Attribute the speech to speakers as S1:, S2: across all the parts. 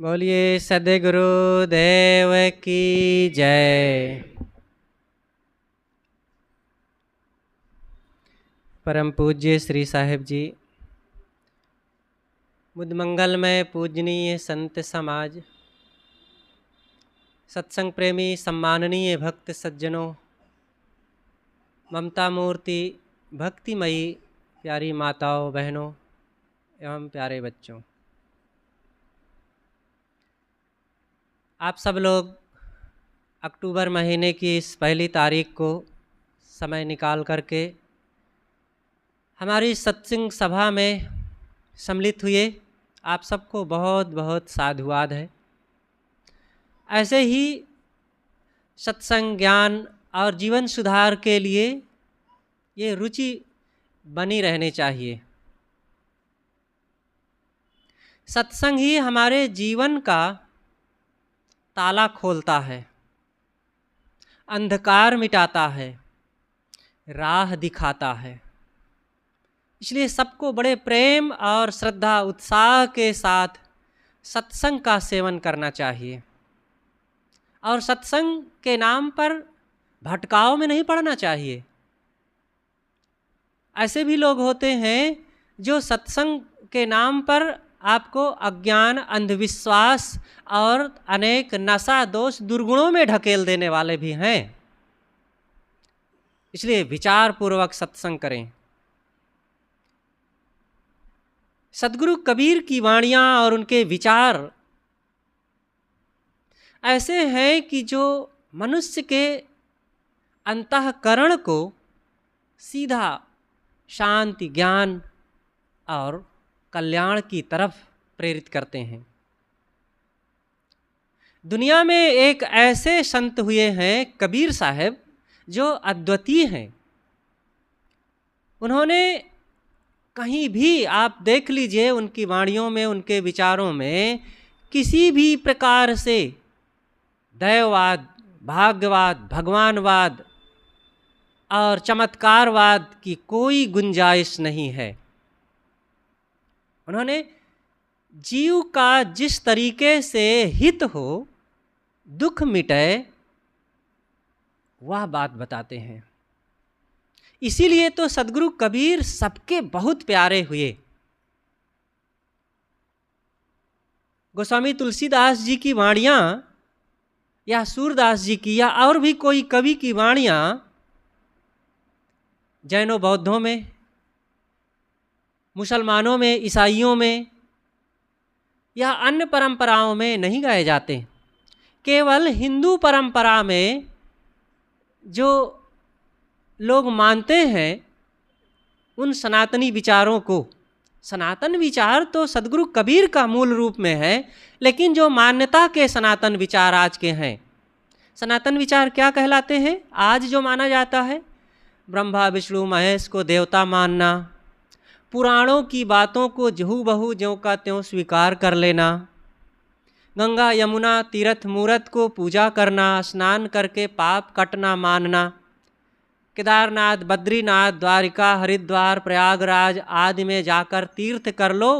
S1: बोलिए सद्गुरु देव की जय। परम पूज्य श्री साहिब जी, मुदमंगल में पूजनीय संत समाज, सत्संग प्रेमी सम्माननीय भक्त सज्जनों, ममता मूर्ति भक्तिमयी प्यारी माताओं बहनों एवं प्यारे बच्चों, आप सब लोग अक्टूबर महीने की इस पहली तारीख को समय निकाल करके हमारी सत्संग सभा में सम्मिलित हुए। आप सबको बहुत बहुत साधुवाद है। ऐसे ही सत्संग ज्ञान और जीवन सुधार के लिए ये रुचि बनी रहनी चाहिए। सत्संग ही हमारे जीवन का ताला खोलता है, अंधकार मिटाता है, राह दिखाता है। इसलिए सबको बड़े प्रेम और श्रद्धा उत्साह के साथ सत्संग का सेवन करना चाहिए और सत्संग के नाम पर भटकाव में नहीं पड़ना चाहिए। ऐसे भी लोग होते हैं जो सत्संग के नाम पर आपको अज्ञान, अंधविश्वास और अनेक नशा दोष दुर्गुणों में ढकेल देने वाले भी हैं। इसलिए विचार पूर्वक सत्संग करें। सद्गुरु कबीर की वाणियाँ और उनके विचार ऐसे हैं कि जो मनुष्य के अंतःकरण को सीधा शांति, ज्ञान और कल्याण की तरफ प्रेरित करते हैं। दुनिया में एक ऐसे संत हुए हैं कबीर साहब जो अद्वितीय हैं। उन्होंने कहीं भी आप देख लीजिए उनकी वाणियों में, उनके विचारों में किसी भी प्रकार से दैववाद, भाग्यवाद, भगवानवाद और चमत्कारवाद की कोई गुंजाइश नहीं है। उन्होंने जीव का जिस तरीके से हित हो, दुख मिटे, वह बात बताते हैं। इसीलिए तो सद्गुरु कबीर सबके बहुत प्यारे हुए। गोस्वामी तुलसीदास जी की वाणियाँ या सूरदास जी की या और भी कोई कवि की वाणियाँ जैनों बौद्धों में, मुसलमानों में, ईसाइयों में या अन्य परंपराओं में नहीं गाए जाते। केवल हिंदू परंपरा में जो लोग मानते हैं उन सनातनी विचारों को, सनातन विचार तो सद्गुरु कबीर का मूल रूप में है, लेकिन जो मान्यता के सनातन विचार आज के हैं, सनातन विचार क्या कहलाते हैं? आज जो माना जाता है, ब्रह्मा विष्णु महेश को देवता मानना, पुराणों की बातों को जहू बहू ज्यों का त्यों स्वीकार कर लेना, गंगा यमुना तीर्थ मूर्त को पूजा करना, स्नान करके पाप कटना मानना, केदारनाथ, बद्रीनाथ, द्वारिका, हरिद्वार, प्रयागराज आदि में जाकर तीर्थ कर लो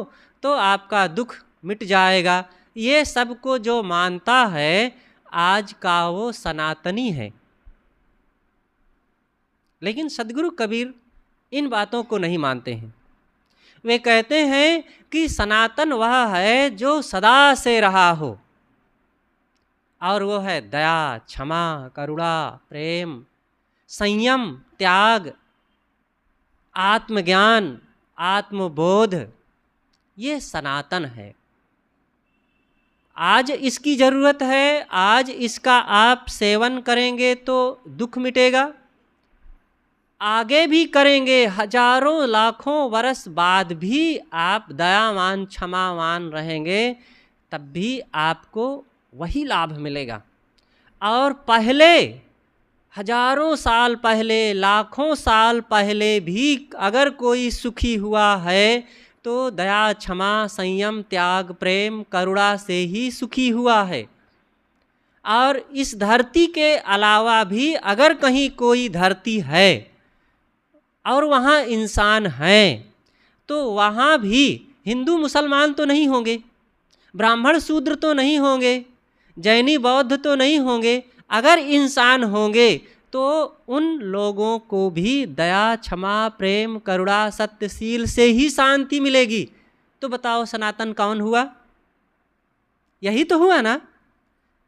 S1: तो आपका दुख मिट जाएगा। ये सब को जो मानता है आज का वो सनातनी है। लेकिन सद्गुरु कबीर इन बातों को नहीं मानते हैं। वे कहते हैं कि सनातन वह है जो सदा से रहा हो, और वो है दया, क्षमा, करुणा, प्रेम, संयम, त्याग, आत्मज्ञान, आत्मबोध। ये सनातन है। आज इसकी ज़रूरत है, आज इसका आप सेवन करेंगे तो दुख मिटेगा, आगे भी करेंगे, हजारों लाखों वर्ष बाद भी आप दयावान, क्षमावान रहेंगे, तब भी आपको वही लाभ मिलेगा। और पहले हजारों साल पहले, लाखों साल पहले भी अगर कोई सुखी हुआ है तो दया, क्षमा, संयम, त्याग, प्रेम, करुणा से ही सुखी हुआ है। और इस धरती के अलावा भी अगर कहीं कोई धरती है और वहाँ इंसान हैं तो वहाँ भी हिंदू मुसलमान तो नहीं होंगे, ब्राह्मण शूद्र तो नहीं होंगे, जैनी बौद्ध तो नहीं होंगे, अगर इंसान होंगे तो उन लोगों को भी दया, क्षमा, प्रेम, करुणा, सत्यशील से ही शांति मिलेगी। तो बताओ सनातन कौन हुआ? यही तो हुआ ना,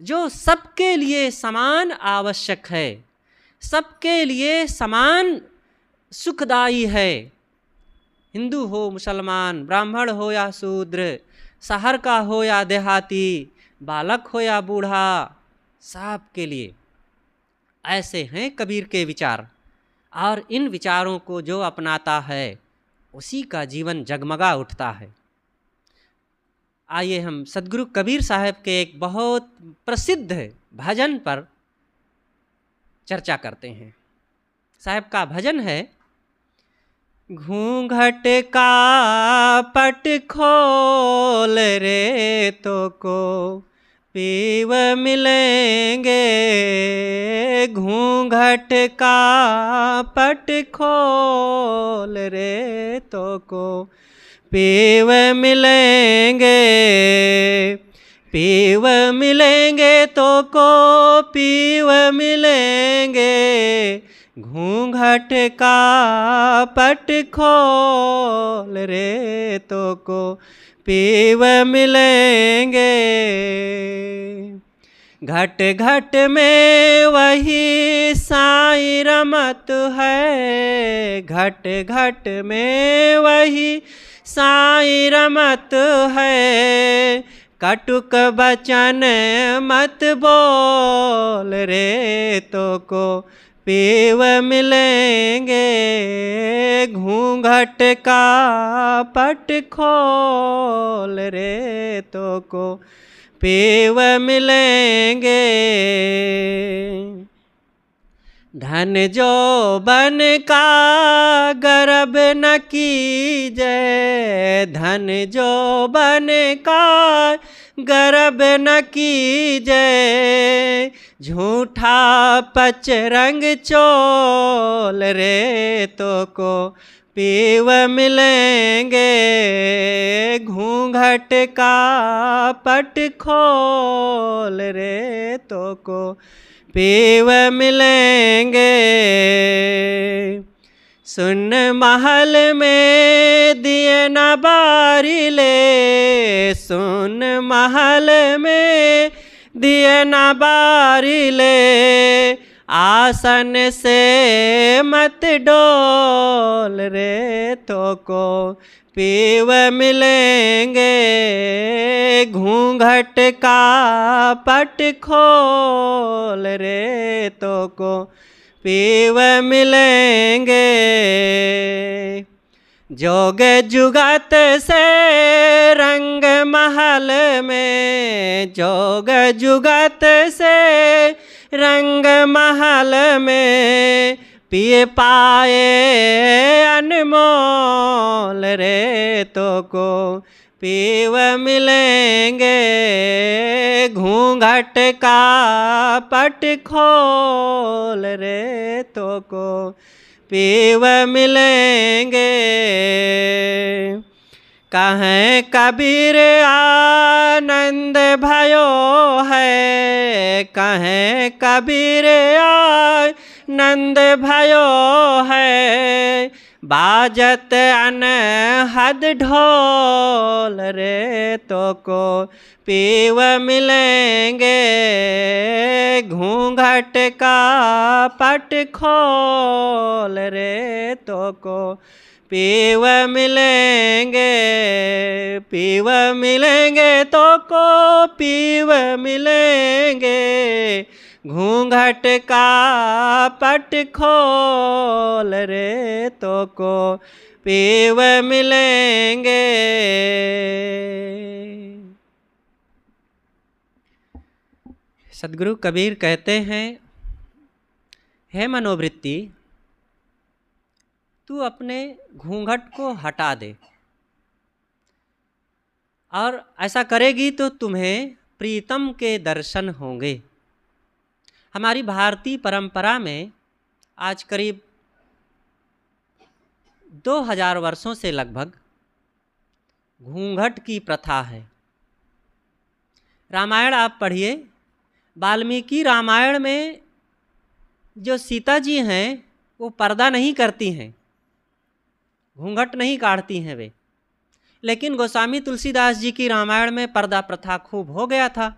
S1: जो सबके लिए समान आवश्यक है, सबके लिए समान सुखदायी है। हिंदू हो, मुसलमान, ब्राह्मण हो या शूद्र, शहर का हो या देहाती, बालक हो या बूढ़ा, सबके लिए। ऐसे हैं कबीर के विचार, और इन विचारों को जो अपनाता है उसी का जीवन जगमगा उठता है। आइए हम सद्गुरु कबीर साहब के एक बहुत प्रसिद्ध भजन पर चर्चा करते हैं। साहब का भजन है, घूंघट का पट खोल रे तो को पीव मिलेंगे, घूंघट का पट खोल रे तो को पीव मिलेंगे, पीव मिलेंगे तो को पीव मिलेंगे, घूंघट का पट खोल रे तो को पीव मिलेंगे। घट घट में वही साईं रमत है, घट घट में वही साईं रमत है, कटुक बचन मत बोल रे तो को पीव मिलेंगे, घूंघट का पट खोल रे तो को पीव मिलेंगे। धन जो बन का गर्भ न कीजे, धन जो बन का गर्भ न कीजे, झूठा पचरंग चोल रे तो को पीव मिलेंगे, घूंघट का पट खोल रे तो को पीव मिलेंगे। सुन महल में दिए न बारी ले, सुन महल में दिए न बारी ले, आसन से मत डोल रे तो को पीव मिलेंगे, घूंघट का पट खोल रे तो को पीव मिलेंगे। जोग जुगत से रंग महल में, जोग जुगत से रंग महल में, पिए पाए अनमोल रे तो को पीव मिलेंगे, घूंघट का पट खोल रे तो को पीव मिलेंगे। कहें कबीर आनंद भयो है, कहें कबीर आनंद भयो है, बाजत अनहद ढोल रे तो को पीव मिलेंगे, घूंघट का पट खोल रे तो को पीव मिलेंगे, पीव मिलेंगे तो को पीव मिलेंगे, घूंघट का पट खोल रे तो को पीव मिलेंगे। सद्गुरु कबीर कहते हैं, हे मनोवृत्ति, तू अपने घूंघट को हटा दे, और ऐसा करेगी तो तुम्हें प्रीतम के दर्शन होंगे। हमारी भारतीय परंपरा में आज करीब 2000 वर्षों से लगभग घूंघट की प्रथा है। रामायण आप पढ़िए, वाल्मीकि रामायण में जो सीता जी हैं वो पर्दा नहीं करती हैं, घूंघट नहीं काढ़ती हैं वे, लेकिन गोस्वामी तुलसीदास जी की रामायण में पर्दा प्रथा खूब हो गया था।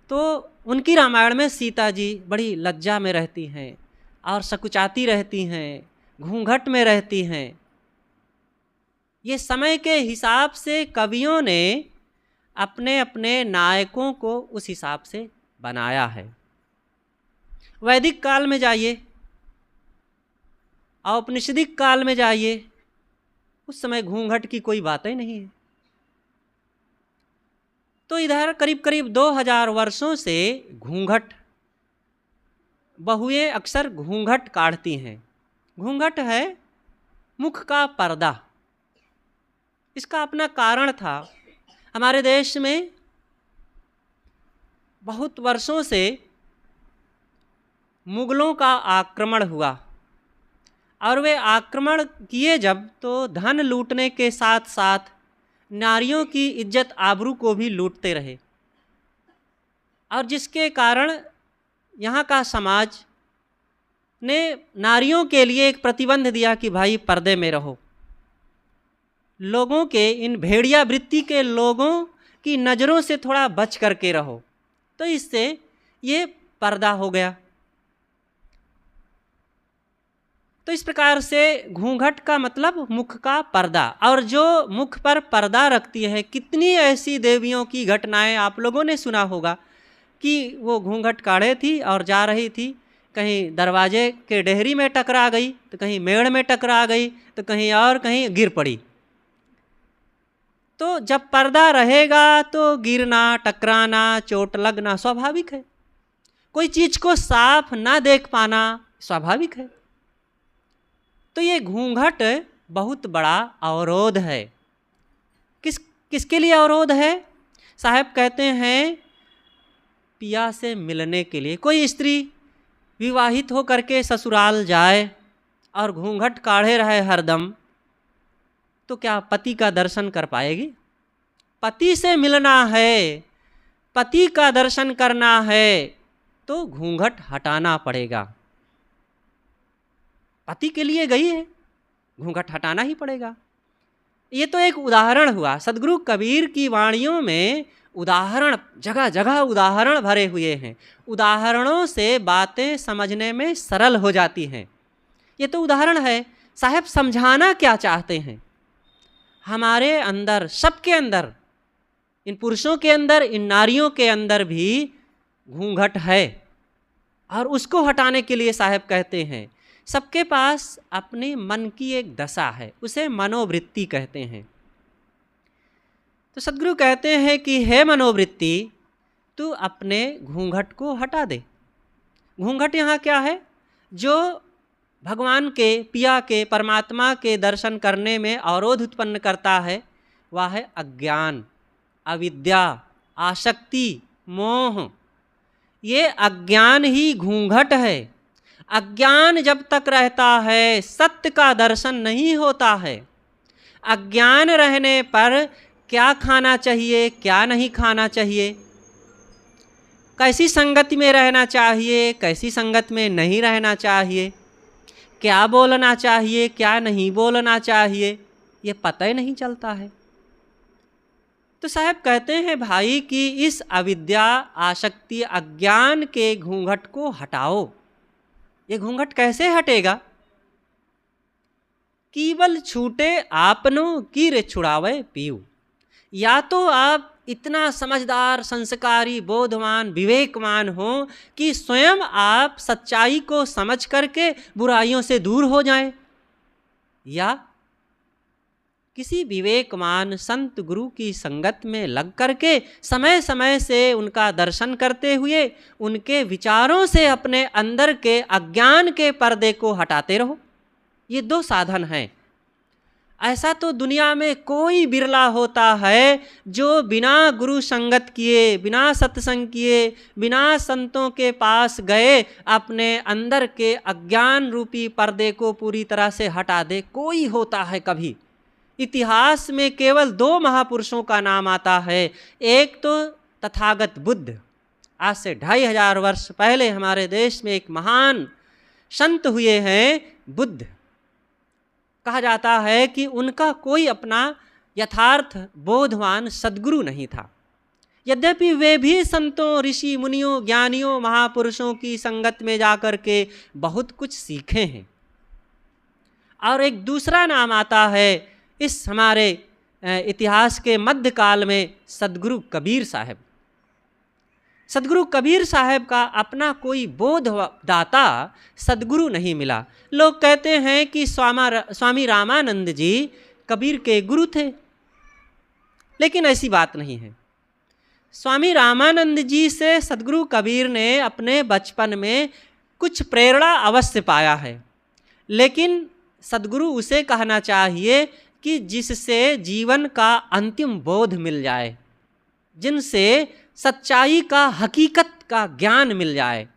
S1: तो उनकी रामायण में सीता जी बड़ी लज्जा में रहती हैं और सकुचाती रहती हैं, घूंघट में रहती हैं। ये समय के हिसाब से कवियों ने अपने अपने नायकों को उस हिसाब से बनाया है। वैदिक काल में जाइए, औपनिषदिक काल में जाइए, उस समय घूंघट की कोई बात ही नहीं है। तो इधर करीब करीब 2000 वर्षों से घूंघट, बहुएं अक्सर घूंघट काढ़ती हैं। घूंघट है मुख का पर्दा। इसका अपना कारण था। हमारे देश में बहुत वर्षों से मुगलों का आक्रमण हुआ और वे आक्रमण किए जब, तो धन लूटने के साथ साथ नारियों की इज्जत आबरू को भी लूटते रहे, और जिसके कारण यहाँ का समाज ने नारियों के लिए एक प्रतिबंध दिया कि भाई पर्दे में रहो। लोगों के, इन भेड़िया वृत्ति के लोगों की नज़रों से थोड़ा बच करके रहो। तो इससे ये पर्दा हो गया। तो इस प्रकार से घूंघट का मतलब मुख का पर्दा। और जो मुख पर पर्दा रखती है, कितनी ऐसी देवियों की घटनाएं आप लोगों ने सुना होगा कि वो घूंघट काढ़े थी और जा रही थी, कहीं दरवाजे के डेहरी में टकरा गई, तो कहीं मेड़ में टकरा गई, तो कहीं और कहीं गिर पड़ी। तो जब पर्दा रहेगा तो गिरना, टकराना, चोट लगना स्वाभाविक है। कोई चीज़ को साफ ना देख पाना स्वाभाविक है। तो ये घूंघट बहुत बड़ा अवरोध है। किसके लिए अवरोध है? साहब कहते हैं पिया से मिलने के लिए। कोई स्त्री विवाहित हो करके ससुराल जाए और घूंघट काढ़े रहे हरदम, तो क्या पति का दर्शन कर पाएगी? पति से मिलना है, पति का दर्शन करना है, तो घूंघट हटाना पड़ेगा। पति के लिए गई है, घूंघट हटाना ही पड़ेगा। ये तो एक उदाहरण हुआ। सदगुरु कबीर की वाणियों में उदाहरण, जगह जगह उदाहरण भरे हुए हैं। उदाहरणों से बातें समझने में सरल हो जाती हैं। ये तो उदाहरण है। साहब समझाना क्या चाहते हैं? हमारे अंदर, सबके अंदर, इन पुरुषों के अंदर, इन नारियों के अंदर भी घूंघट है, और उसको हटाने के लिए साहब कहते हैं सबके पास अपने मन की एक दशा है, उसे मनोवृत्ति कहते हैं। तो सदगुरु कहते हैं कि हे मनोवृत्ति, तू अपने घूंघट को हटा दे। घूंघट यहाँ क्या है? जो भगवान के, पिया के, परमात्मा के दर्शन करने में अवरोध उत्पन्न करता है, वह है अज्ञान, अविद्या, आसक्ति, मोह। ये अज्ञान ही घूंघट है। अज्ञान जब तक रहता है, सत्य का दर्शन नहीं होता है। अज्ञान रहने पर क्या खाना चाहिए, क्या नहीं खाना चाहिए, कैसी संगति में रहना चाहिए, कैसी संगत में नहीं रहना चाहिए, क्या बोलना चाहिए, क्या नहीं बोलना चाहिए, ये पता ही नहीं चलता है। तो साहब कहते हैं भाई कि इस अविद्या, आसक्ति, अज्ञान के घूंघट को हटाओ। ये घूंघट कैसे हटेगा? केवल छूटे आपनो की रे छुड़ावे पीऊ। या तो आप इतना समझदार, संस्कारी, बोधवान, विवेकवान हो कि स्वयं आप सच्चाई को समझ करके बुराइयों से दूर हो जाएं, या किसी विवेकवान संत गुरु की संगत में लग करके समय समय से उनका दर्शन करते हुए उनके विचारों से अपने अंदर के अज्ञान के पर्दे को हटाते रहो। ये दो साधन हैं। ऐसा तो दुनिया में कोई बिरला होता है जो बिना गुरु संगत किए, बिना सत्संग किए, बिना संतों के पास गए अपने अंदर के अज्ञान रूपी पर्दे को पूरी तरह से हटा दे। कोई होता है कभी? इतिहास में केवल दो महापुरुषों का नाम आता है। एक तो तथागत बुद्ध, आज से 2500 वर्ष पहले हमारे देश में एक महान संत हुए हैं बुद्ध। कहा जाता है कि उनका कोई अपना यथार्थ बोधवान सद्गुरु नहीं था, यद्यपि वे भी संतों, ऋषि मुनियों, ज्ञानियों, महापुरुषों की संगत में जाकर के बहुत कुछ सीखे हैं। और एक दूसरा नाम आता है इस हमारे इतिहास के मध्यकाल में, सद्गुरु कबीर साहब। सद्गुरु कबीर साहब का अपना कोई बोधदाता सद्गुरु नहीं मिला। लोग कहते हैं कि स्वामी रामानंद जी कबीर के गुरु थे, लेकिन ऐसी बात नहीं है। स्वामी रामानंद जी से सद्गुरु कबीर ने अपने बचपन में कुछ प्रेरणा अवश्य पाया है, लेकिन सद्गुरु उसे कहना चाहिए कि जिससे जीवन का अंतिम बोध मिल जाए, जिनसे सच्चाई का, हकीकत का ज्ञान मिल जाए,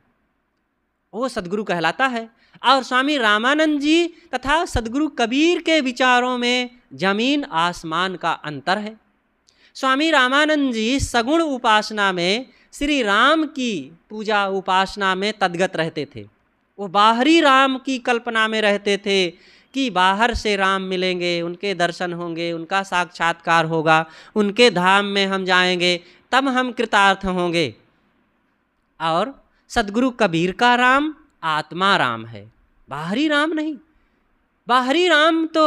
S1: वो सद्गुरु कहलाता है। और स्वामी रामानंद जी तथा सद्गुरु कबीर के विचारों में जमीन आसमान का अंतर है। स्वामी रामानंद जी सगुण उपासना में, श्री राम की पूजा उपासना में तद्गत रहते थे। वो बाहरी राम की कल्पना में रहते थे कि बाहर से राम मिलेंगे, उनके दर्शन होंगे, उनका साक्षात्कार होगा, उनके धाम में हम जाएंगे, तब हम कृतार्थ होंगे। और सद्गुरु कबीर का राम आत्मा राम है, बाहरी राम नहीं। बाहरी राम तो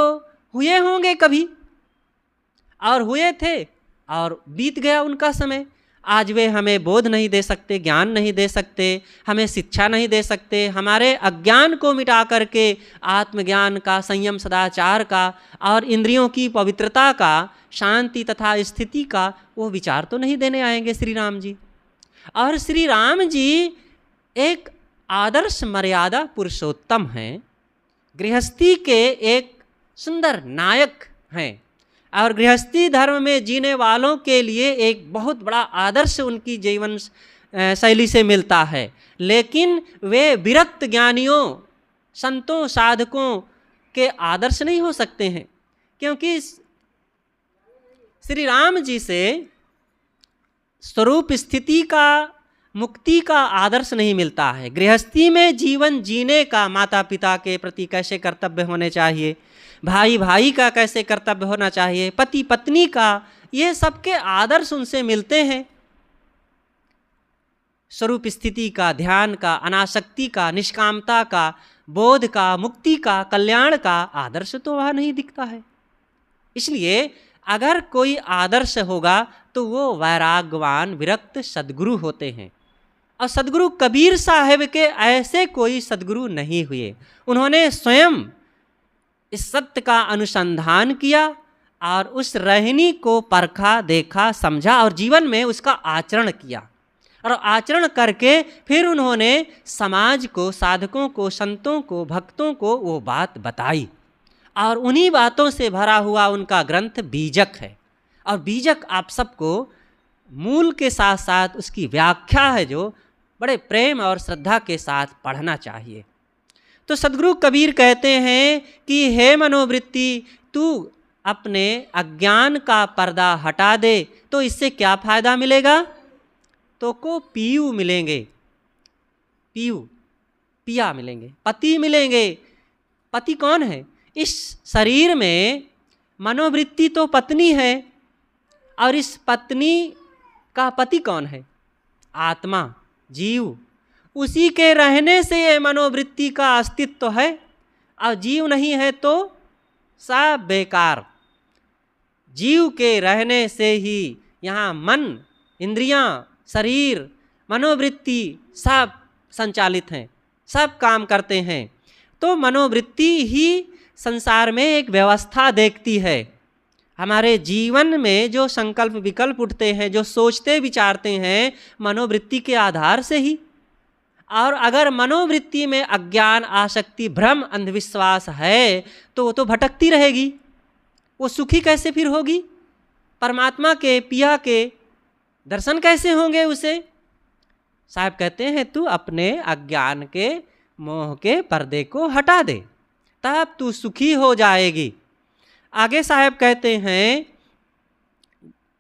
S1: हुए होंगे कभी, और हुए थे और बीत गया उनका समय। आज वे हमें बोध नहीं दे सकते, ज्ञान नहीं दे सकते, हमें शिक्षा नहीं दे सकते। हमारे अज्ञान को मिटा करके आत्मज्ञान का, संयम सदाचार का और इंद्रियों की पवित्रता का, शांति तथा स्थिति का वो विचार तो नहीं देने आएंगे श्री राम जी। और श्री राम जी एक आदर्श मर्यादा पुरुषोत्तम हैं, गृहस्थी के एक सुंदर नायक हैं, और गृहस्थी धर्म में जीने वालों के लिए एक बहुत बड़ा आदर्श उनकी जीवन शैली से मिलता है। लेकिन वे विरक्त ज्ञानियों, संतों, साधकों के आदर्श नहीं हो सकते हैं, क्योंकि श्री राम जी से स्वरूप स्थिति का, मुक्ति का आदर्श नहीं मिलता है। गृहस्थी में जीवन जीने का माता पिता के प्रति कैसे कर्तव्य होने चाहिए, भाई भाई का कैसे कर्तव्य होना चाहिए, पति पत्नी का, ये सबके आदर्श उनसे मिलते हैं। स्वरूप स्थिति का, ध्यान का, अनासक्ति का, निष्कामता का, बोध का, मुक्ति का, कल्याण का आदर्श तो वह नहीं दिखता है। इसलिए अगर कोई आदर्श होगा तो वो वैराग्यवान विरक्त सद्गुरु होते हैं। और सद्गुरु कबीर साहब के ऐसे कोई सद्गुरु नहीं हुए। उन्होंने स्वयं इस सत्य का अनुसंधान किया और उस रहनी को परखा, देखा, समझा और जीवन में उसका आचरण किया। और आचरण करके फिर उन्होंने समाज को, साधकों को, संतों को, भक्तों को वो बात बताई। और उन्हीं बातों से भरा हुआ उनका ग्रंथ बीजक है। और बीजक आप सबको मूल के साथ साथ उसकी व्याख्या है जो बड़े प्रेम और श्रद्धा के साथ पढ़ना चाहिए। तो सद्गुरु कबीर कहते हैं कि हे मनोवृत्ति, तू अपने अज्ञान का पर्दा हटा दे तो इससे क्या फ़ायदा मिलेगा? तो को पीयू मिलेंगे, पीयू, पिया मिलेंगे, पति मिलेंगे। पति कौन है? इस शरीर में मनोवृत्ति तो पत्नी है, और इस पत्नी का पति कौन है? आत्मा, जीव। उसी के रहने से ये मनोवृत्ति का अस्तित्व है, और जीव नहीं है तो सब बेकार। जीव के रहने से ही यहाँ मन, इंद्रियां, शरीर, मनोवृत्ति सब संचालित हैं, सब काम करते हैं। तो मनोवृत्ति ही संसार में एक व्यवस्था देखती है। हमारे जीवन में जो संकल्प विकल्प उठते हैं, जो सोचते विचारते हैं, मनोवृत्ति के आधार से ही। और अगर मनोवृत्ति में अज्ञान, आसक्ति, भ्रम, अंधविश्वास है तो वो तो भटकती रहेगी। वो सुखी कैसे फिर होगी? परमात्मा के, पिया के दर्शन कैसे होंगे उसे? साहब कहते हैं तू अपने अज्ञान के, मोह के पर्दे को हटा दे, तब तू सुखी हो जाएगी। आगे साहब कहते हैं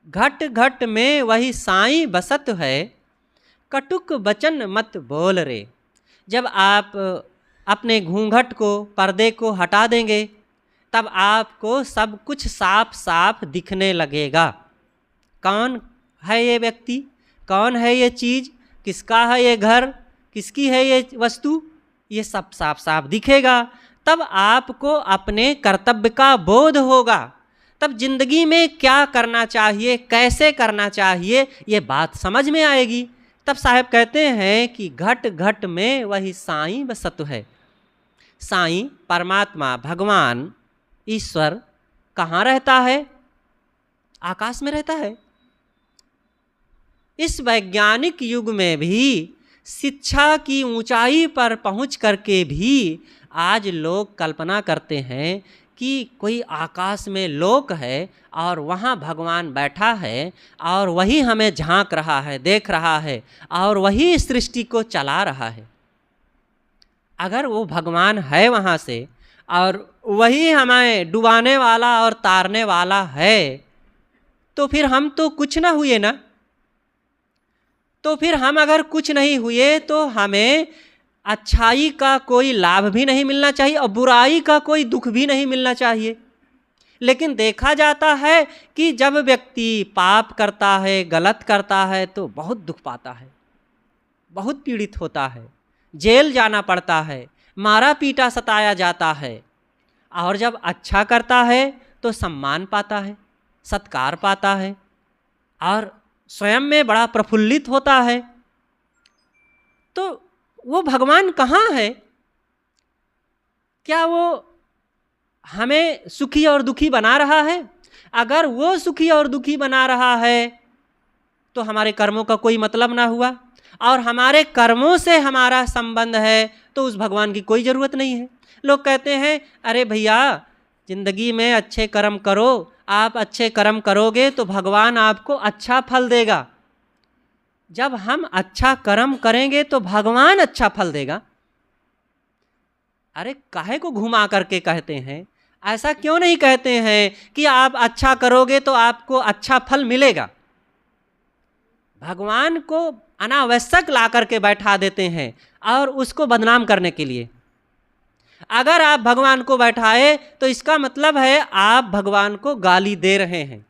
S1: घट घट में वही साईं बसत है, कटुक वचन मत बोल रे। जब आप अपने घूंघट को, पर्दे को हटा देंगे, तब आपको सब कुछ साफ साफ दिखने लगेगा। कौन है ये व्यक्ति, कौन है ये चीज़, किसका है ये घर, किसकी है ये वस्तु, ये सब साफ साफ दिखेगा। तब आपको अपने कर्तव्य का बोध होगा, तब जिंदगी में क्या करना चाहिए, कैसे करना चाहिए, ये बात समझ में आएगी। तब साहब कहते हैं कि घट घट में वही साईं बसत है। साईं परमात्मा, भगवान, ईश्वर कहाँ रहता है? आकाश में रहता है। इस वैज्ञानिक युग में भी, शिक्षा की ऊंचाई पर पहुंच करके भी आज लोग कल्पना करते हैं कि कोई आकाश में लोक है और वहाँ भगवान बैठा है और वही हमें झांक रहा है, देख रहा है और वही सृष्टि को चला रहा है। अगर वो भगवान है वहाँ से और वही हमें डुबाने वाला और तारने वाला है, तो फिर हम तो कुछ ना हुए ना। तो फिर हम अगर कुछ नहीं हुए तो हमें अच्छाई का कोई लाभ भी नहीं मिलना चाहिए और बुराई का कोई दुख भी नहीं मिलना चाहिए। लेकिन देखा जाता है कि जब व्यक्ति पाप करता है, गलत करता है, तो बहुत दुख पाता है, बहुत पीड़ित होता है, जेल जाना पड़ता है, मारा पीटा सताया जाता है। और जब अच्छा करता है तो सम्मान पाता है, सत्कार पाता है और स्वयं में बड़ा प्रफुल्लित होता है। तो वो भगवान कहाँ है? क्या वो हमें सुखी और दुखी बना रहा है? अगर वो सुखी और दुखी बना रहा है तो हमारे कर्मों का कोई मतलब ना हुआ, और हमारे कर्मों से हमारा संबंध है तो उस भगवान की कोई ज़रूरत नहीं है। लोग कहते हैं अरे भैया जिंदगी में अच्छे कर्म करो, आप अच्छे कर्म करोगे तो भगवान आपको अच्छा फल देगा। जब हम अच्छा कर्म करेंगे तो भगवान अच्छा फल देगा। अरे काहे को घुमा करके कहते हैं? ऐसा क्यों नहीं कहते हैं कि आप अच्छा करोगे तो आपको अच्छा फल मिलेगा? भगवान को अनावश्यक ला करके बैठा देते हैं और उसको बदनाम करने के लिए। अगर आप भगवान को बैठाए तो इसका मतलब है आप भगवान को गाली दे रहे हैं।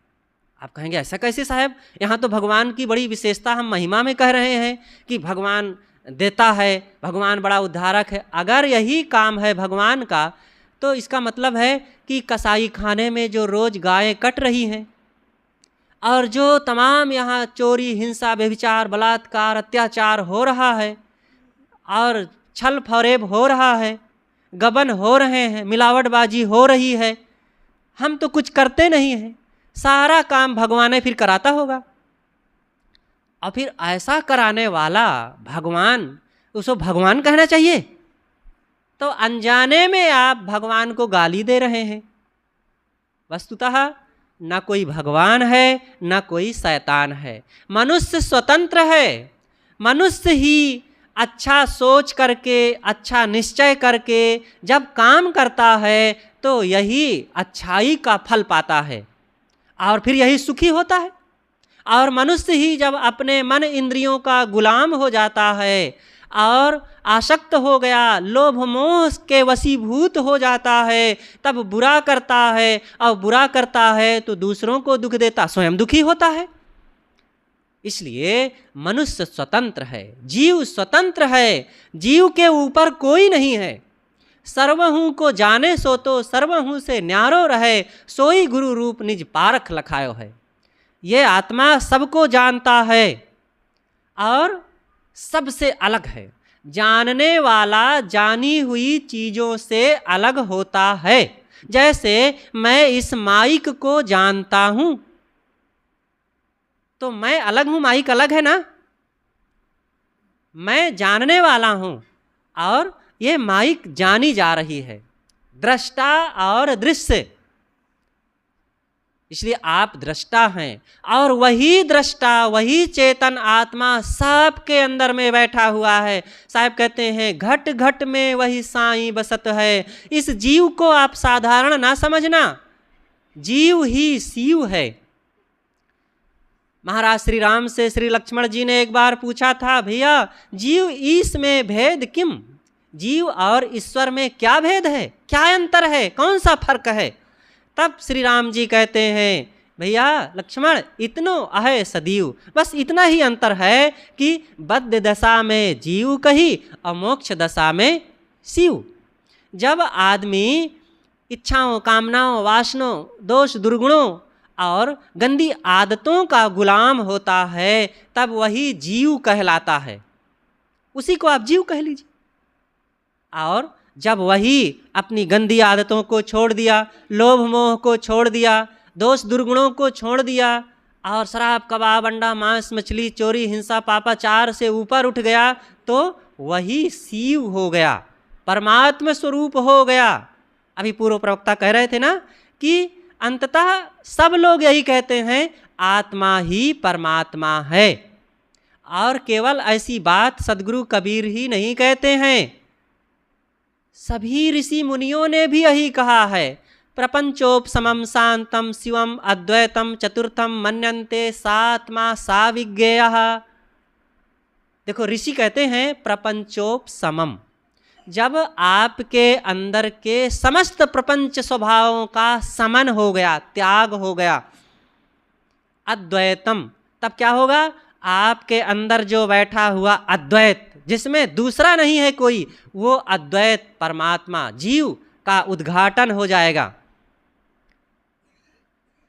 S1: आप कहेंगे ऐसा कैसे साहब, यहाँ तो भगवान की बड़ी विशेषता हम महिमा में कह रहे हैं कि भगवान देता है, भगवान बड़ा उद्धारक है। अगर यही काम है भगवान का तो इसका मतलब है कि कसाई खाने में जो रोज़ गायें कट रही हैं और जो तमाम यहाँ चोरी, हिंसा, व्यभिचार, बलात्कार, अत्याचार हो रहा है और छल फरेब हो रहा है, गबन हो रहे हैं, मिलावटबाजी हो रही है, हम तो कुछ करते नहीं हैं, सारा काम भगवान फिर कराता होगा। और फिर ऐसा कराने वाला भगवान, उसको भगवान कहना चाहिए? तो अनजाने में आप भगवान को गाली दे रहे हैं। वस्तुतः ना कोई भगवान है ना कोई शैतान है, मनुष्य स्वतंत्र है। मनुष्य ही अच्छा सोच करके, अच्छा निश्चय करके जब काम करता है तो यही अच्छाई का फल पाता है और फिर यही सुखी होता है। और मनुष्य ही जब अपने मन इंद्रियों का गुलाम हो जाता है और आसक्त हो गया, लोभ मोह के वशीभूत हो जाता है, तब बुरा करता है और बुरा करता है तो दूसरों को दुख देता, स्वयं दुखी होता है। इसलिए मनुष्य स्वतंत्र है, जीव स्वतंत्र है, जीव के ऊपर कोई नहीं है। सर्वहू को जाने सो तो सर्वहू से न्यारो रहे, सोई गुरु रूप निज पारख लखायो है। ये आत्मा सबको जानता है और सबसे अलग है। जानने वाला जानी हुई चीज़ों से अलग होता है। जैसे मैं इस माइक को जानता हूँ तो मैं अलग हूँ, माइक अलग है ना। मैं जानने वाला हूँ और ये माइक जानी जा रही है, दृष्टा और दृश्य। इसलिए आप दृष्टा हैं और वही दृष्टा, वही चेतन आत्मा सबके अंदर में बैठा हुआ है। साहब कहते हैं घट घट में वही साईं बसत है। इस जीव को आप साधारण ना समझना, जीव ही शिव है। महाराज श्री राम से श्री लक्ष्मण जी ने एक बार पूछा था, भैया जीव ईश में भेद किम, जीव और ईश्वर में क्या भेद है, क्या अंतर है, कौन सा फर्क है। तब श्री राम जी कहते हैं, भैया लक्ष्मण इतनो अहे सदीव, बस इतना ही अंतर है कि बद्ध दशा में जीव कही और मोक्ष दशा में शिव। जब आदमी इच्छाओं, कामनाओं, वासनाओं, दोष दुर्गुणों और गंदी आदतों का गुलाम होता है तब वही जीव कहलाता है, उसी को आप जीव कह लीजिए। और जब वही अपनी गंदी आदतों को छोड़ दिया, लोभ मोह को छोड़ दिया, दोष दुर्गुणों को छोड़ दिया और शराब कबाब अंडा मांस मछली चोरी हिंसा पापाचार से ऊपर उठ गया तो वही शिव हो गया, परमात्मा स्वरूप हो गया। अभी पूर्व प्रवक्ता कह रहे थे ना कि अंततः सब लोग यही कहते हैं, आत्मा ही परमात्मा है। और केवल ऐसी बात सद्गुरु कबीर ही नहीं कहते हैं, सभी ऋषि मुनियों ने भी यही कहा है। प्रपंचोपशमं शांतम शिवम अद्वैतम चतुर्थम मन्यन्ते सात्मा सा विज्ञेयः। देखो ऋषि कहते हैं प्रपंचोपशमम, जब आपके अंदर के समस्त प्रपंच स्वभावों का समन हो गया, त्याग हो गया। अद्वैतम, तब क्या होगा, आपके अंदर जो बैठा हुआ अद्वैत जिसमें दूसरा नहीं है कोई, वो अद्वैत परमात्मा जीव का उद्घाटन हो जाएगा।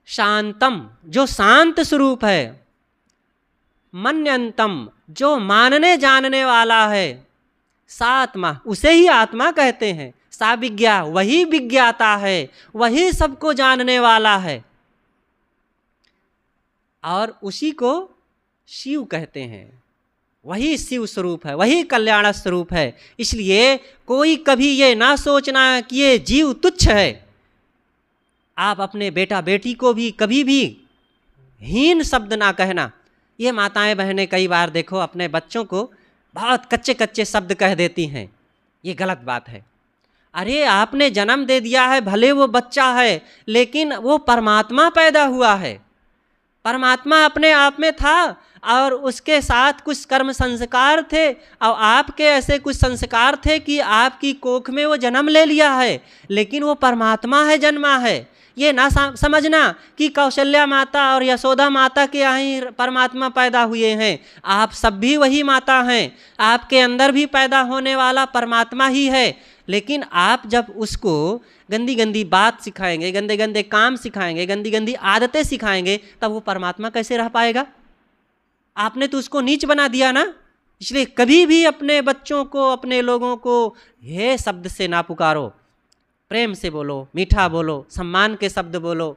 S1: शांतम, जो शांत स्वरूप है। मन्यंतम, जो मानने जानने वाला है। सात्मा, उसे ही आत्मा कहते हैं। सा विज्ञा, वही विज्ञाता है, वही सबको जानने वाला है और उसी को शिव कहते हैं। वही शिव स्वरूप है, वही कल्याण स्वरूप है। इसलिए कोई कभी ये ना सोचना कि ये जीव तुच्छ है। आप अपने बेटा बेटी को भी कभी भी हीन शब्द ना कहना। ये माताएं बहनें कई बार देखो अपने बच्चों को बहुत कच्चे कच्चे शब्द कह देती हैं, ये गलत बात है। अरे आपने जन्म दे दिया है, भले वो बच्चा है लेकिन वो परमात्मा पैदा हुआ है। परमात्मा अपने आप में था और उसके साथ कुछ कर्म संस्कार थे और आपके ऐसे कुछ संस्कार थे कि आपकी कोख में वो जन्म ले लिया है, लेकिन वो परमात्मा है, जन्मा है। ये ना समझना कि कौशल्या माता और यशोदा माता के यहाँ ही परमात्मा पैदा हुए हैं। आप सब भी वही माता हैं, आपके अंदर भी पैदा होने वाला परमात्मा ही है। लेकिन आप जब उसको गंदी गंदी बात सिखाएंगे, गंदे गंदे काम सिखाएंगे, गंदी गंदी आदतें सिखाएंगे, तब वो परमात्मा कैसे रह पाएगा? आपने तो उसको नीच बना दिया ना। इसलिए कभी भी अपने बच्चों को, अपने लोगों को हे शब्द से ना पुकारो, प्रेम से बोलो, मीठा बोलो, सम्मान के शब्द बोलो।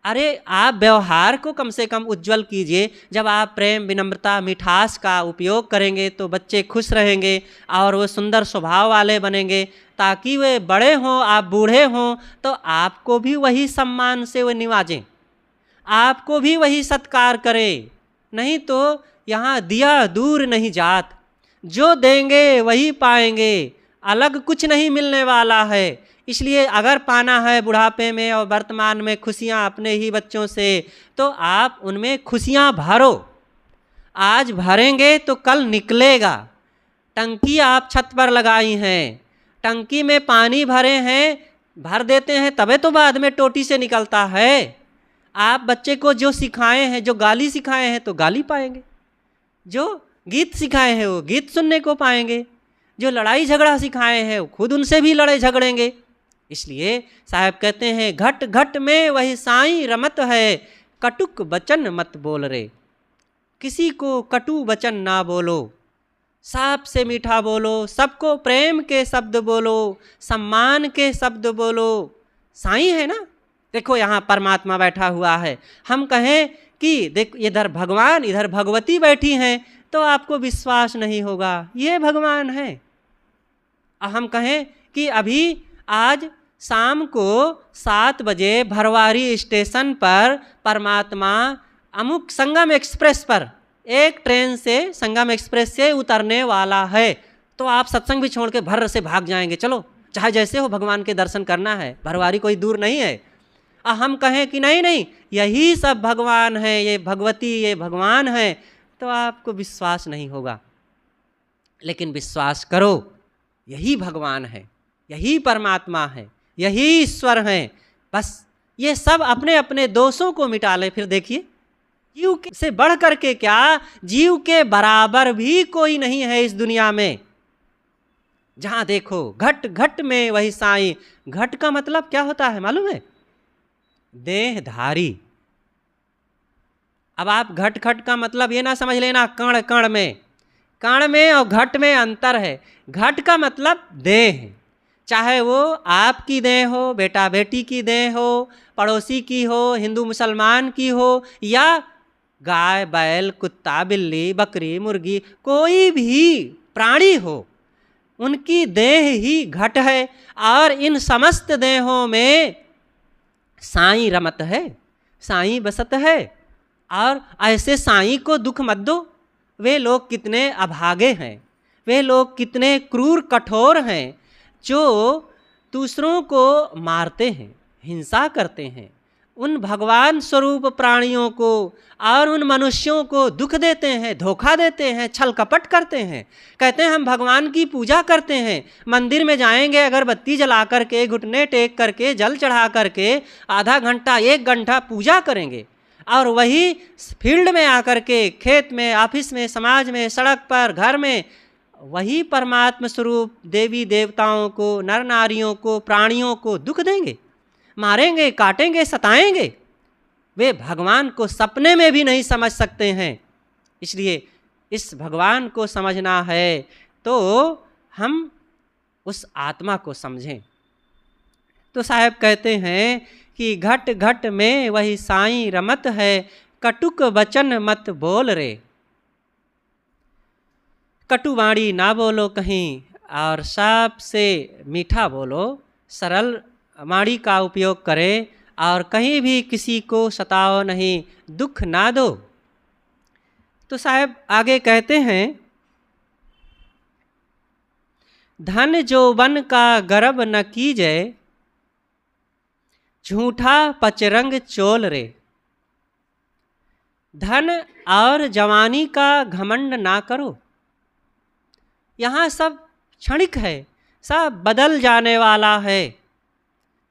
S1: अरे आप व्यवहार को कम से कम उज्जवल कीजिए। जब आप प्रेम, विनम्रता, मिठास का उपयोग करेंगे तो बच्चे खुश रहेंगे और वो सुंदर स्वभाव वाले बनेंगे, ताकि वे बड़े हों, आप बूढ़े हों तो आपको भी वही सम्मान से वे निवाजें, आपको भी वही सत्कार करें। नहीं तो यहाँ दिया दूर नहीं जात, जो देंगे वही पाएंगे, अलग कुछ नहीं मिलने वाला है। इसलिए अगर पाना है बुढ़ापे में और वर्तमान में खुशियाँ अपने ही बच्चों से, तो आप उनमें खुशियाँ भरो। आज भरेंगे तो कल निकलेगा। टंकी आप छत पर लगाई हैं, टंकी में पानी भरे हैं, भर देते हैं तबे तो बाद में टोटी से निकलता है। आप बच्चे को जो सिखाए हैं, जो गाली सिखाए हैं तो गाली पाएंगे, जो गीत सिखाए हैं वो गीत सुनने को पाएंगे, जो लड़ाई झगड़ा सिखाए हैं वो खुद उनसे भी लड़े झगड़ेंगे। इसलिए साहब कहते हैं, घट घट में वही साईं रमत है, कटुक वचन मत बोल रे। किसी को कटु वचन ना बोलो, साफ से मीठा बोलो, सबको प्रेम के शब्द बोलो, सम्मान के शब्द बोलो। साईं है ना, देखो यहाँ परमात्मा बैठा हुआ है। हम कहें कि देख इधर भगवान इधर भगवती बैठी हैं तो आपको विश्वास नहीं होगा, ये भगवान है। हम कहें कि अभी आज शाम को 7 बजे भरवारी स्टेशन पर परमात्मा अमुक संगम एक्सप्रेस पर एक ट्रेन से, संगम एक्सप्रेस से उतरने वाला है, तो आप सत्संग भी छोड़ के भर्र से भाग जाएंगे। चलो चाहे जैसे हो, भगवान के दर्शन करना है, भरवारी कोई दूर नहीं है। हम कहें कि नहीं नहीं यही सब भगवान है, ये भगवती, ये भगवान है, तो आपको विश्वास नहीं होगा। लेकिन विश्वास करो, यही भगवान है, यही परमात्मा है, यही ईश्वर है। बस ये सब अपने अपने दोषों को मिटा ले, फिर देखिए जीव से बढ़ करके क्या, जीव के बराबर भी कोई नहीं है इस दुनिया में। जहां देखो घट घट में वही साईं। घट का मतलब क्या होता है मालूम है? देहधारी। अब आप घट घट का मतलब ये ना समझ लेना कण कण में, कण में और घट में अंतर है। घट का मतलब देह, चाहे वो आपकी देह हो, बेटा बेटी की देह हो, पड़ोसी की हो, हिंदू मुसलमान की हो, या गाय बैल कुत्ता बिल्ली बकरी मुर्गी, कोई भी प्राणी हो, उनकी देह ही घट है। और इन समस्त देहों में साईं रमत है, साईं बसत है। और ऐसे साईं को दुख मत दो। वे लोग कितने अभागे हैं, वे लोग कितने क्रूर कठोर हैं, जो दूसरों को मारते हैं, हिंसा करते हैं, उन भगवान स्वरूप प्राणियों को और उन मनुष्यों को दुख देते हैं, धोखा देते हैं, छल कपट करते हैं। कहते हैं हम भगवान की पूजा करते हैं, मंदिर में जाएंगे, अगरबत्ती जला करके, घुटने टेक करके, जल चढ़ा करके आधा घंटा 1 घंटा पूजा करेंगे, और वही फील्ड में आकर के, खेत में, ऑफिस में, समाज में, सड़क पर, घर में, वही परमात्मा स्वरूप देवी देवताओं को, नर नारियों को, प्राणियों को दुख देंगे, मारेंगे, काटेंगे, सताएंगे। वे भगवान को सपने में भी नहीं समझ सकते हैं। इसलिए इस भगवान को समझना है तो हम उस आत्मा को समझें। तो साहब कहते हैं कि घट घट में वही साईं रमत है, कटुक वचन मत बोल रे। कटुवाणी ना बोलो कहीं, और सबसे मीठा बोलो, सरल वाणी का उपयोग करें, और कहीं भी किसी को सताओ नहीं, दुख ना दो। तो साहब आगे कहते हैं, धन जौवन का गर्व न कीजे, झूठा पचरंग चोल रे। धन और जवानी का घमंड ना करो। यहाँ सब क्षणिक है, सब बदल जाने वाला है।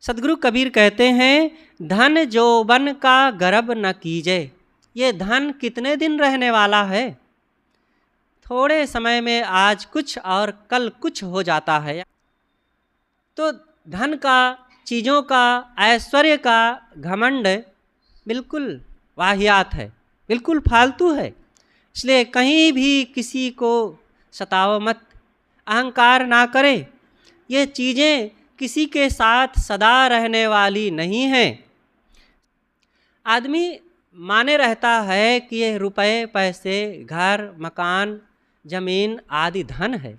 S1: सदगुरु कबीर कहते हैं, धन जौवन का गर्व न कीजे। ये धन कितने दिन रहने वाला है? थोड़े समय में आज कुछ और कल कुछ हो जाता है। तो धन का, चीज़ों का, ऐश्वर्य का घमंड बिल्कुल वाहियात है, बिल्कुल फालतू है। इसलिए कहीं भी किसी को सताओ मत, अहंकार ना करें। ये चीज़ें किसी के साथ सदा रहने वाली नहीं हैं। आदमी माने रहता है कि ये रुपए पैसे, घर मकान, जमीन आदि धन है।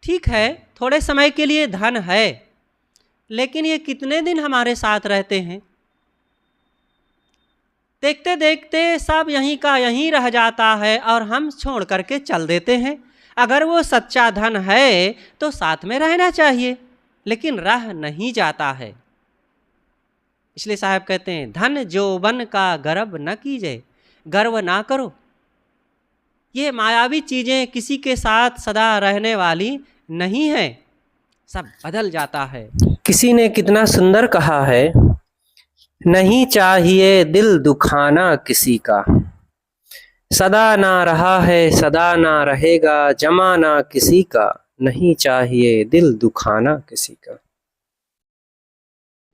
S1: ठीक है, थोड़े समय के लिए धन है, लेकिन ये कितने दिन हमारे साथ रहते हैं? देखते देखते सब यहीं का यहीं रह जाता है और हम छोड़ करके चल देते हैं। अगर वो सच्चा धन है तो साथ में रहना चाहिए, लेकिन रह नहीं जाता है। इसलिए साहब कहते हैं, धन जौवन का गर्व न कीजिए, गर्व ना करो। ये मायावी चीज़ें किसी के साथ सदा रहने वाली नहीं है, सब बदल जाता है।
S2: किसी ने कितना सुंदर कहा है, नहीं चाहिए दिल दुखाना किसी का, सदा ना रहा है सदा ना रहेगा, जमाना किसी का, नहीं चाहिए दिल दुखाना किसी का।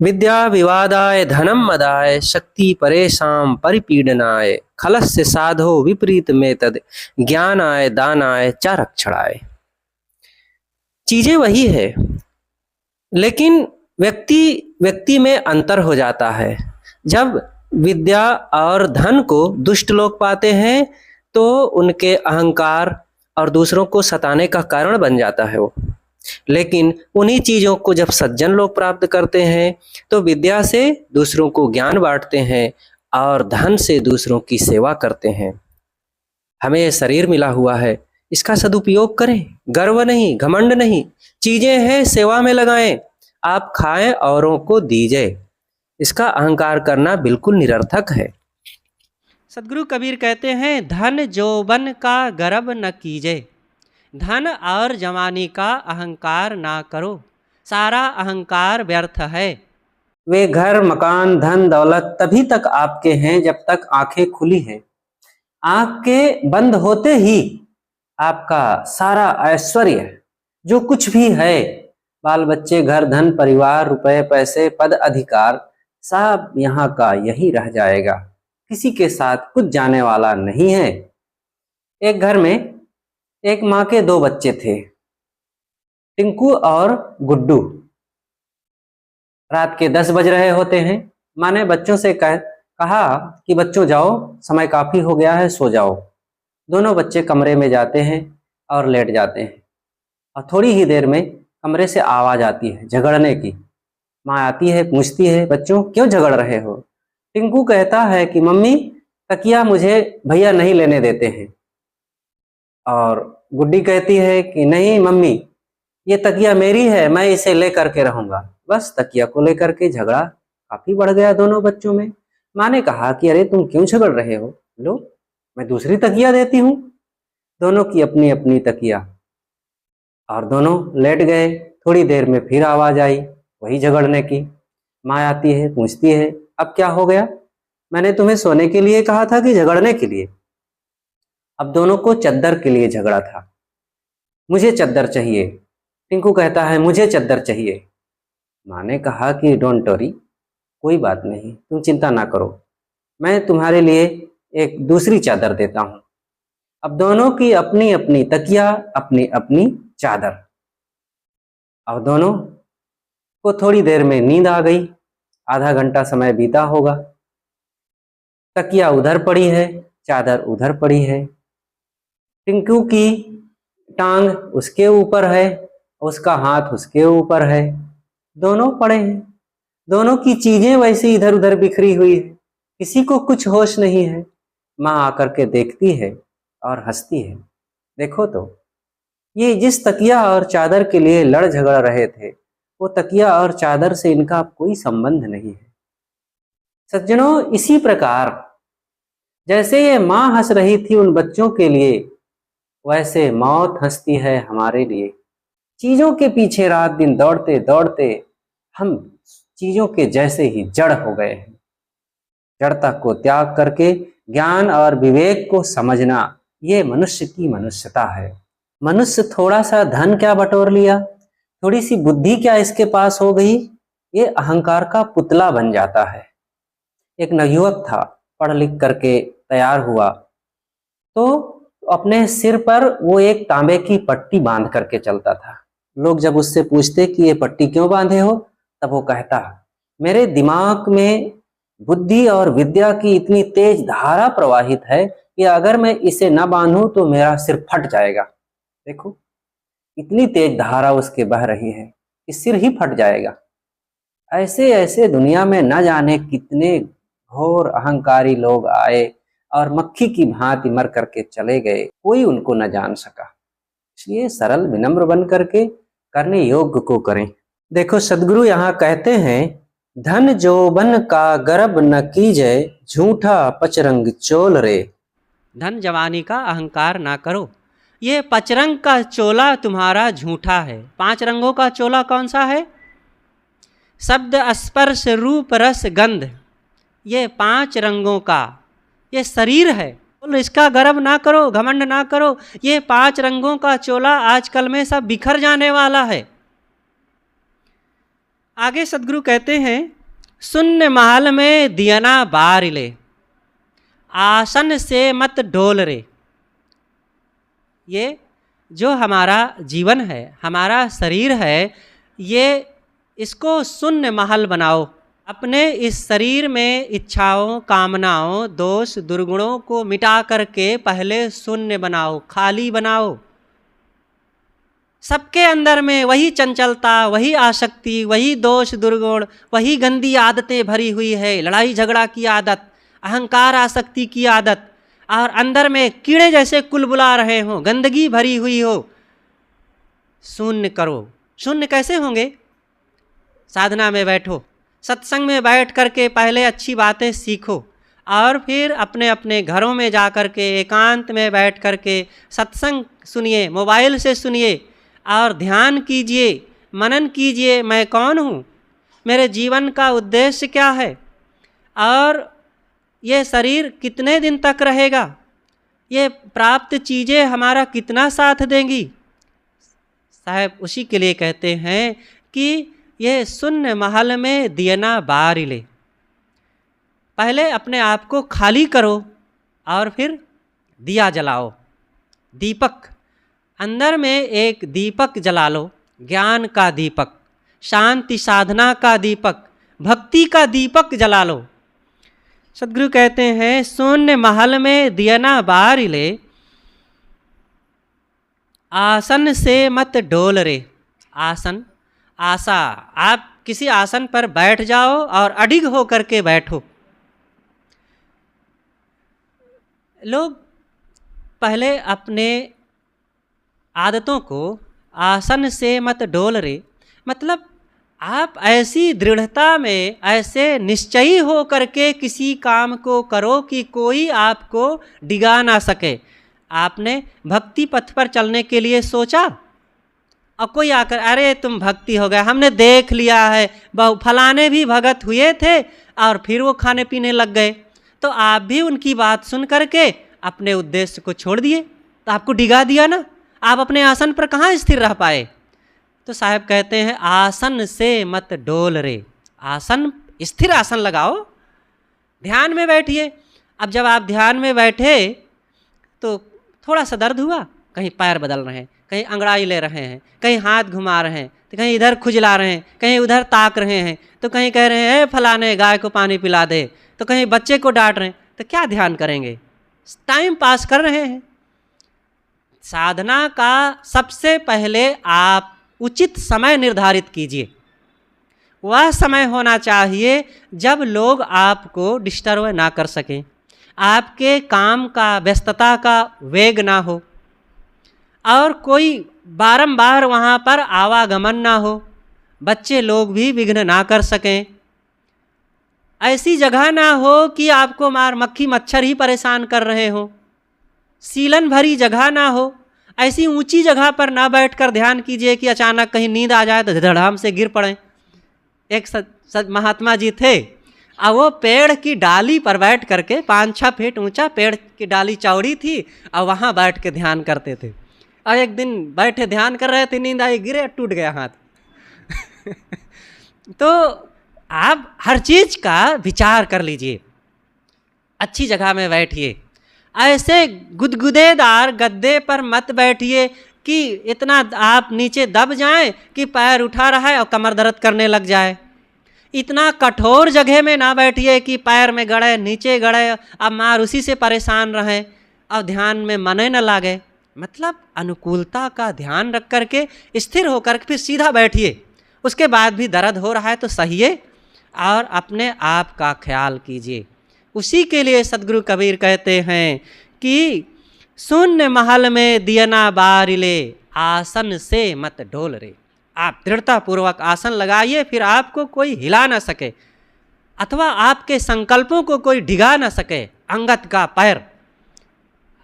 S2: विद्या विवादाय धनम मदाय, शक्ति परेशान परिपीडनाय, खलस्य साधो विपरीत में तद, ज्ञानाय दानाय चारक्षणाय। चीजें वही है, लेकिन व्यक्ति में अंतर हो जाता है। जब विद्या और धन को दुष्ट लोग पाते हैं तो उनके अहंकार और दूसरों को सताने का कारण बन जाता है वो। लेकिन उन्हीं चीज़ों को जब सज्जन लोग प्राप्त करते हैं तो विद्या से दूसरों को ज्ञान बांटते हैं और धन से दूसरों की सेवा करते हैं। हमें ये शरीर मिला हुआ है, इसका सदुपयोग करें, गर्व नहीं, घमंड नहीं। चीज़ें हैं, सेवा में लगाएं, आप खाएं, औरों को दीजिए। इसका अहंकार करना बिल्कुल निरर्थक है।
S1: सदगुरु कबीर कहते हैं, धन जोबन का गर्व न कीजे, धन और जवानी का अहंकार ना करो, सारा अहंकार व्यर्थ है।
S2: वे घर मकान धन दौलत तभी तक आपके हैं जब तक आंखें खुली हैं। आंख के बंद होते ही आपका सारा ऐश्वर्य जो कुछ भी है, बाल बच्चे घर धन परिवार रुपए पैसे पद अधिकार, सब यहाँ का यही रह जाएगा, किसी के साथ कुछ जाने वाला नहीं है। एक घर में एक माँ के 2 बच्चे थे, टिंकू और गुड्डू। रात के 10 बज रहे होते हैं। माँ ने बच्चों से कहा कि बच्चों जाओ, समय काफी हो गया है, सो जाओ। दोनों बच्चे कमरे में जाते हैं और लेट जाते हैं और थोड़ी ही देर में कमरे से आवाज आती है झगड़ने की। माँ आती है, पूछती है, बच्चों क्यों झगड़ रहे हो? टिंकू कहता है कि मम्मी तकिया मुझे भैया नहीं लेने देते हैं। और गुड्डी कहती है कि नहीं मम्मी, ये तकिया मेरी है, मैं इसे ले करके रहूंगा। बस तकिया को लेकर के झगड़ा काफी बढ़ गया दोनों बच्चों में। माँ ने कहा कि अरे तुम क्यों झगड़ रहे हो, लो मैं दूसरी तकिया देती हूँ। दोनों की अपनी अपनी तकिया और दोनों लेट गए। थोड़ी देर में फिर आवाज आई वही झगड़ने की। माँ आती है, पूछती है अब क्या हो गया? मैंने तुम्हें सोने के लिए कहा था कि झगड़ने के लिए? अब दोनों को चद्दर के लिए झगड़ा था। मुझे चद्दर चाहिए, टिंकू कहता है मुझे चद्दर चाहिए। माँ ने कहा कि डोंट वरी, कोई बात नहीं, तुम चिंता ना करो, मैं तुम्हारे लिए एक दूसरी चादर देता हूँ। अब दोनों की अपनी अपनी तकिया, अपनी अपनी चादर। अब दोनों को थोड़ी देर में नींद आ गई। आधा घंटा समय बीता होगा। तकिया उधर पड़ी है, चादर उधर पड़ी है। टिंकू की टांग उसके ऊपर है, उसका हाथ उसके ऊपर है। दोनों पड़े हैं। दोनों की चीजें वैसे इधर उधर बिखरी हुई है, किसी को कुछ होश नहीं है। माँ आकर के देखती है और हंसती है। देखो तो, ये जिस तकिया और चादर के लिए लड़ झगड़ रहे थे, वो तकिया और चादर से इनका कोई संबंध नहीं है। सज्जनों, इसी प्रकार जैसे ये माँ हंस रही थी उन बच्चों के लिए, वैसे मौत हंसती है हमारे लिए। चीजों के पीछे रात दिन दौड़ते दौड़ते हम चीजों के जैसे ही जड़ हो गए हैं। जड़ता को त्याग करके ज्ञान और विवेक को समझना, ये मनुष्य की मनुष्यता है। मनुष्य थोड़ा सा धन क्या बटोर लिया, थोड़ी सी बुद्धि क्या इसके पास हो गई, ये अहंकार का पुतला बन जाता है। एक नवयुवक था, पढ़ लिख करके तैयार हुआ तो अपने सिर पर वो एक तांबे की पट्टी बांध करके चलता था। लोग जब उससे पूछते कि ये पट्टी क्यों बांधे हो, तब वो कहता मेरे दिमाग में बुद्धि और विद्या की इतनी तेज धारा प्रवाहित है कि अगर मैं इसे न बांधूं तो मेरा सिर फट जाएगा। देखो, इतनी तेज धारा उसके बह रही है कि सिर ही फट जाएगा। ऐसे ऐसे दुनिया में न जाने कितने घोर अहंकारी लोग आए और मक्खी की भांति मर करके चले गए, कोई उनको न जान सका। इसलिए सरल विनम्र बन करके करने योग्य को करें। देखो, सदगुरु यहाँ कहते हैं, धन जोबन का गर्व न कीजे, झूठा पचरंग चोल रे।
S1: धन जवानी का अहंकार ना करो, ये पचरंग का चोला तुम्हारा झूठा है। 5 रंगों का चोला कौन सा है? शब्द स्पर्श रूप रस गंध, ये 5 रंगों का ये शरीर है। इसका गर्व ना करो, घमंड ना करो। ये 5 रंगों का चोला आजकल में सब बिखर जाने वाला है। आगे सदगुरु कहते हैं, शून्य महल में दियना बार ले, आसन से मत डोल रे। ये जो हमारा जीवन है, हमारा शरीर है, ये इसको शून्य महल बनाओ। अपने इस शरीर में इच्छाओं, कामनाओं, दोष, दुर्गुणों को मिटा करके पहले शून्य बनाओ, खाली बनाओ। सबके अंदर में वही चंचलता, वही आसक्ति, वही दोष दुर्गुण, वही गंदी आदतें भरी हुई है। लड़ाई झगड़ा की आदत, अहंकार आसक्ति की आदत, और अंदर में कीड़े जैसे कुलबुला रहे हो, गंदगी भरी हुई हो। शून्य करो। शून्य कैसे होंगे? साधना में बैठो, सत्संग में बैठ कर के पहले अच्छी बातें सीखो और फिर अपने अपने घरों में जा कर के एकांत में बैठ कर के सत्संग सुनिए, मोबाइल से सुनिए और ध्यान कीजिए, मनन कीजिए, मैं कौन हूँ, मेरे जीवन का उद्देश्य क्या है और ये शरीर कितने दिन तक रहेगा, ये प्राप्त चीज़ें हमारा कितना साथ देंगी। साहब उसी के लिए कहते हैं कि ये शून्य महल में दियना बारी ले। पहले अपने आप को खाली करो और फिर दिया जलाओ। दीपक, अंदर में एक दीपक जला लो, ज्ञान का दीपक, शांति साधना का दीपक, भक्ति का दीपक जला लो। सद्गुरु कहते हैं शून्य महल में दियना बारी ले, आसन से मत डोल रे। आसन, आशा, आप किसी आसन पर बैठ जाओ और अडिग हो करके बैठो। लोग पहले अपने आदतों को आसन से मत डोल रे, मतलब आप ऐसी दृढ़ता में, ऐसे निश्चयी हो करके किसी काम को करो कि कोई आपको डिगा ना सके। आपने भक्ति पथ पर चलने के लिए सोचा और कोई आकर अरे तुम भक्ति हो गए, हमने देख लिया है, फलाने भी भगत हुए थे और फिर वो खाने पीने लग गए, तो आप भी उनकी बात सुन करके अपने उद्देश्य को छोड़ दिए, तो आपको डिगा दिया ना, आप अपने आसन पर कहाँ स्थिर रह पाए। तो साहब कहते हैं आसन से मत डोल रे। आसन, स्थिर आसन लगाओ, ध्यान में बैठिए। अब जब आप ध्यान में बैठे तो थोड़ा सा दर्द हुआ, कहीं पैर बदल रहे हैं, कहीं अंगड़ाई ले रहे हैं, कहीं हाथ घुमा रहे हैं, तो कहीं इधर खुजला रहे हैं, कहीं उधर ताक रहे हैं, तो कहीं कह रहे हैं फलाने गाय को पानी पिला दे, तो कहीं बच्चे को डांट रहे हैं, तो क्या ध्यान करेंगे, टाइम पास कर रहे हैं। साधना का सबसे पहले आप उचित समय निर्धारित कीजिए। वह समय होना चाहिए जब लोग आपको डिस्टर्ब ना कर सकें, आपके काम का, व्यस्तता का वेग ना हो और कोई बारंबार वहाँ पर आवागमन ना हो, बच्चे लोग भी विघ्न ना कर सकें। ऐसी जगह ना हो कि आपको मक्खी मच्छर ही परेशान कर रहे हो, सीलन भरी जगह ना हो। ऐसी ऊंची जगह पर ना बैठकर ध्यान कीजिए कि अचानक कहीं नींद आ जाए तो धड़ाम से गिर पड़े। एक महात्मा जी थे, और वो पेड़ की डाली पर बैठ करके, 5-6 फीट ऊंचा पेड़ की डाली चौड़ी थी, और वहाँ बैठ के ध्यान करते थे। और एक दिन बैठे ध्यान कर रहे थे, नींद आई, गिरे, टूट गया हाथ। तो आप हर चीज़ का विचार कर लीजिए, अच्छी जगह में बैठिए। ऐसे गुदगुदेदार गद्दे पर मत बैठिए कि इतना आप नीचे दब जाएं कि पैर उठा रहा है और कमर दर्द करने लग जाए। इतना कठोर जगह में ना बैठिए कि पैर में गड़े, नीचे गड़े, अब मार उसी से परेशान रहें और ध्यान में मन न लागे। मतलब अनुकूलता का ध्यान रख करके स्थिर होकर फिर सीधा बैठिए। उसके बाद भी दर्द हो रहा है तो सहिए और अपने आप का ख्याल कीजिए। उसी के लिए सद्गुरु कबीर कहते हैं कि शून्य महल में दियना बारिले, आसन से मत डोल रे। आप दृढ़ता पूर्वक आसन लगाइए, फिर आपको कोई हिला ना सके अथवा आपके संकल्पों को कोई डिगा ना सके। अंगद का पैर,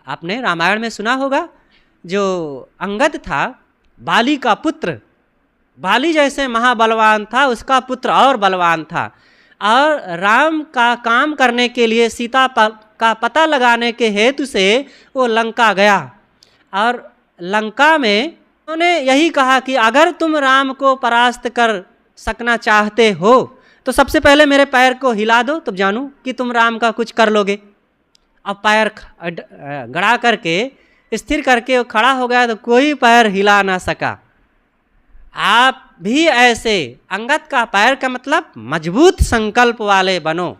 S1: आपने रामायण में सुना होगा, जो अंगद था बाली का पुत्र, बाली जैसे महाबलवान था, उसका पुत्र और बलवान था, और राम का काम करने के लिए सीता का पता लगाने के हेतु से वो लंका गया। और लंका में उन्होंने यही कहा कि अगर तुम राम को परास्त कर सकना चाहते हो तो सबसे पहले मेरे पैर को हिला दो, तब जानूं कि तुम राम का कुछ कर लोगे। अब पैर गड़ा करके स्थिर करके वो खड़ा हो गया तो कोई पैर हिला ना सका। आप भी ऐसे अंगद का पैर का मतलब मजबूत संकल्प वाले बनो।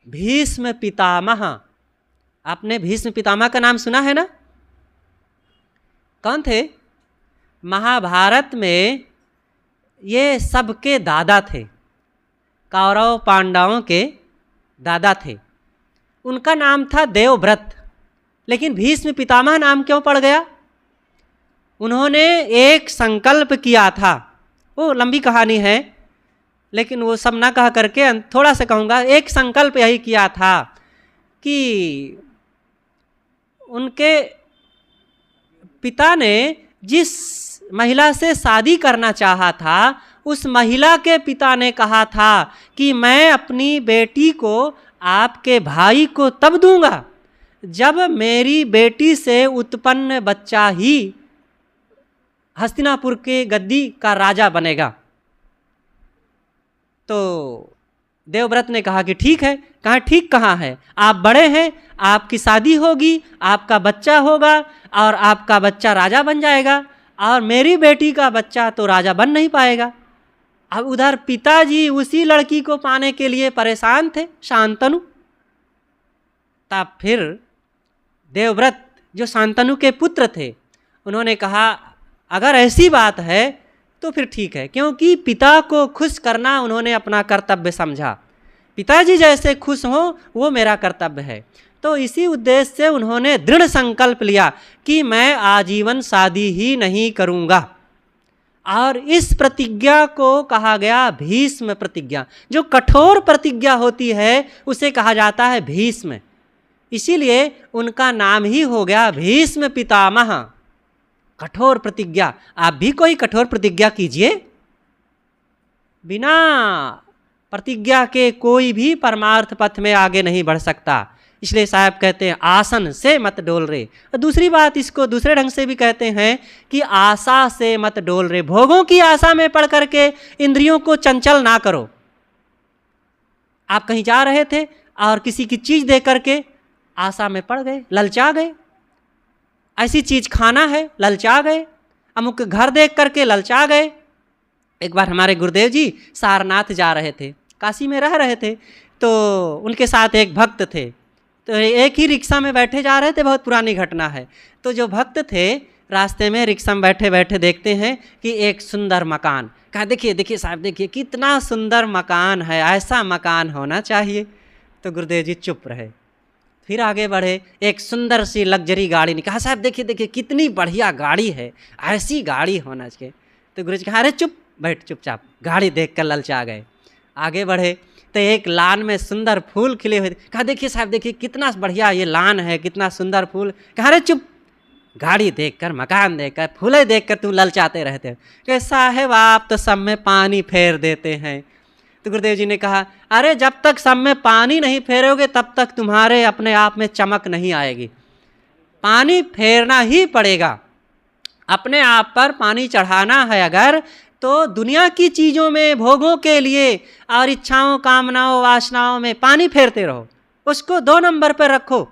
S1: भीष्म पितामह, आपने भीष्म पितामह का नाम सुना है ना? कौन थे? महाभारत में ये सबके दादा थे, कौरव पांडवों के दादा थे। उनका नाम था देवव्रत, लेकिन भीष्म पितामह नाम क्यों पड़ गया? उन्होंने एक संकल्प किया था, वो लंबी कहानी है, लेकिन वो सब ना कह करके थोड़ा सा कहूँगा, एक संकल्प यही किया था कि उनके पिता ने जिस महिला से शादी करना चाहा था, उस महिला के पिता ने कहा था कि मैं अपनी बेटी को आपके भाई को तब दूंगा जब मेरी बेटी से उत्पन्न बच्चा ही हस्तिनापुर के गद्दी का राजा बनेगा। तो देवव्रत ने कहा कि ठीक है। कहा ठीक कहाँ है, आप बड़े हैं, आपकी शादी होगी, आपका बच्चा होगा और आपका बच्चा राजा बन जाएगा, और मेरी बेटी का बच्चा तो राजा बन नहीं पाएगा। अब उधर पिताजी उसी लड़की को पाने के लिए परेशान थे, शांतनु। तब फिर देवव्रत जो शांतनु के पुत्र थे, उन्होंने कहा अगर ऐसी बात है तो फिर ठीक है, क्योंकि पिता को खुश करना उन्होंने अपना कर्तव्य समझा। पिताजी जैसे खुश हों वो मेरा कर्तव्य है। तो इसी उद्देश्य से उन्होंने दृढ़ संकल्प लिया कि मैं आजीवन शादी ही नहीं करूँगा। और इस प्रतिज्ञा को कहा गया भीष्म प्रतिज्ञा। जो कठोर प्रतिज्ञा होती है उसे कहा जाता है भीष्म, इसीलिए उनका नाम ही हो गया भीष्म पितामह। कठोर प्रतिज्ञा। आप भी कोई कठोर प्रतिज्ञा कीजिए, बिना प्रतिज्ञा के कोई भी परमार्थ पथ में आगे नहीं बढ़ सकता। इसलिए साहब कहते हैं आसन से मत डोल रे। और दूसरी बात, इसको दूसरे ढंग से भी कहते हैं कि आशा से मत डोल रे। भोगों की आशा में पड़ करके इंद्रियों को चंचल ना करो। आप कहीं जा रहे थे और किसी की चीज़ देख करके आशा में पड़ गए, ललचा गए। ऐसी चीज़ खाना है, ललचा गए। अमुक घर देख करके ललचा गए। एक बार हमारे गुरुदेव जी सारनाथ जा रहे थे, काशी में रह रहे थे, तो उनके साथ एक भक्त थे। तो एक ही रिक्शा में बैठे जा रहे थे, बहुत पुरानी घटना है। तो जो भक्त थे रास्ते में रिक्शा में बैठे बैठे देखते हैं कि एक सुंदर मकान। कहा देखिए देखिए साहब, देखिए कितना सुंदर मकान है, ऐसा मकान होना चाहिए। तो गुरुदेव जी चुप रहे। फिर आगे बढ़े, एक सुंदर सी लग्जरी गाड़ी ने कहा साहब देखिए देखिए कितनी बढ़िया गाड़ी है, ऐसी गाड़ी होना चाहिए। तो गुरु जी कहा अरे चुप बैठ चुपचाप। गाड़ी देखकर ललचा गए। आगे बढ़े तो एक लान में सुंदर फूल खिले हुए। कहा देखिए साहब देखिए कितना बढ़िया ये लान है, कितना सुंदर फूल। कहा अरे चुप, गाड़ी देखकर, मकान देखकर, फूलें देखकर तुम ललचाते रहते हो। कहे साहब आप तो सब में पानी फेर देते हैं। तो गुरुदेव जी ने कहा अरे जब तक सब में पानी नहीं फेरोगे तब तक तुम्हारे अपने आप में चमक नहीं आएगी। पानी फेरना ही पड़ेगा। अपने आप पर पानी चढ़ाना है अगर, तो दुनिया की चीज़ों में, भोगों के लिए और इच्छाओं, कामनाओं, वासनाओं में पानी फेरते रहो। उसको 2 नंबर पर रखो।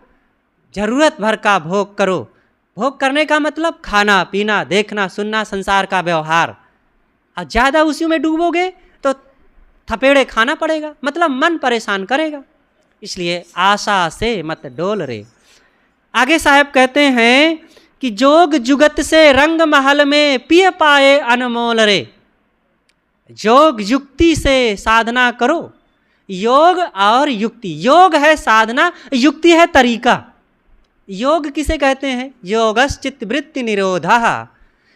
S1: ज़रूरत भर का भोग करो। भोग करने का मतलब खाना पीना, देखना सुनना, संसार का व्यवहार। और ज़्यादा उसी में डूबोगे तो थपेड़े खाना पड़ेगा, मतलब मन परेशान करेगा। इसलिए आशा से मत डोल रे। आगे साहब कहते हैं कि जोग जुगत से रंग महल में पिय पाए अनमोल रे। जोग युक्ति से साधना करो। योग और युक्ति, योग है साधना, युक्ति है तरीका। योग किसे कहते हैं? योगस् चित्त वृत्ति निरोधः।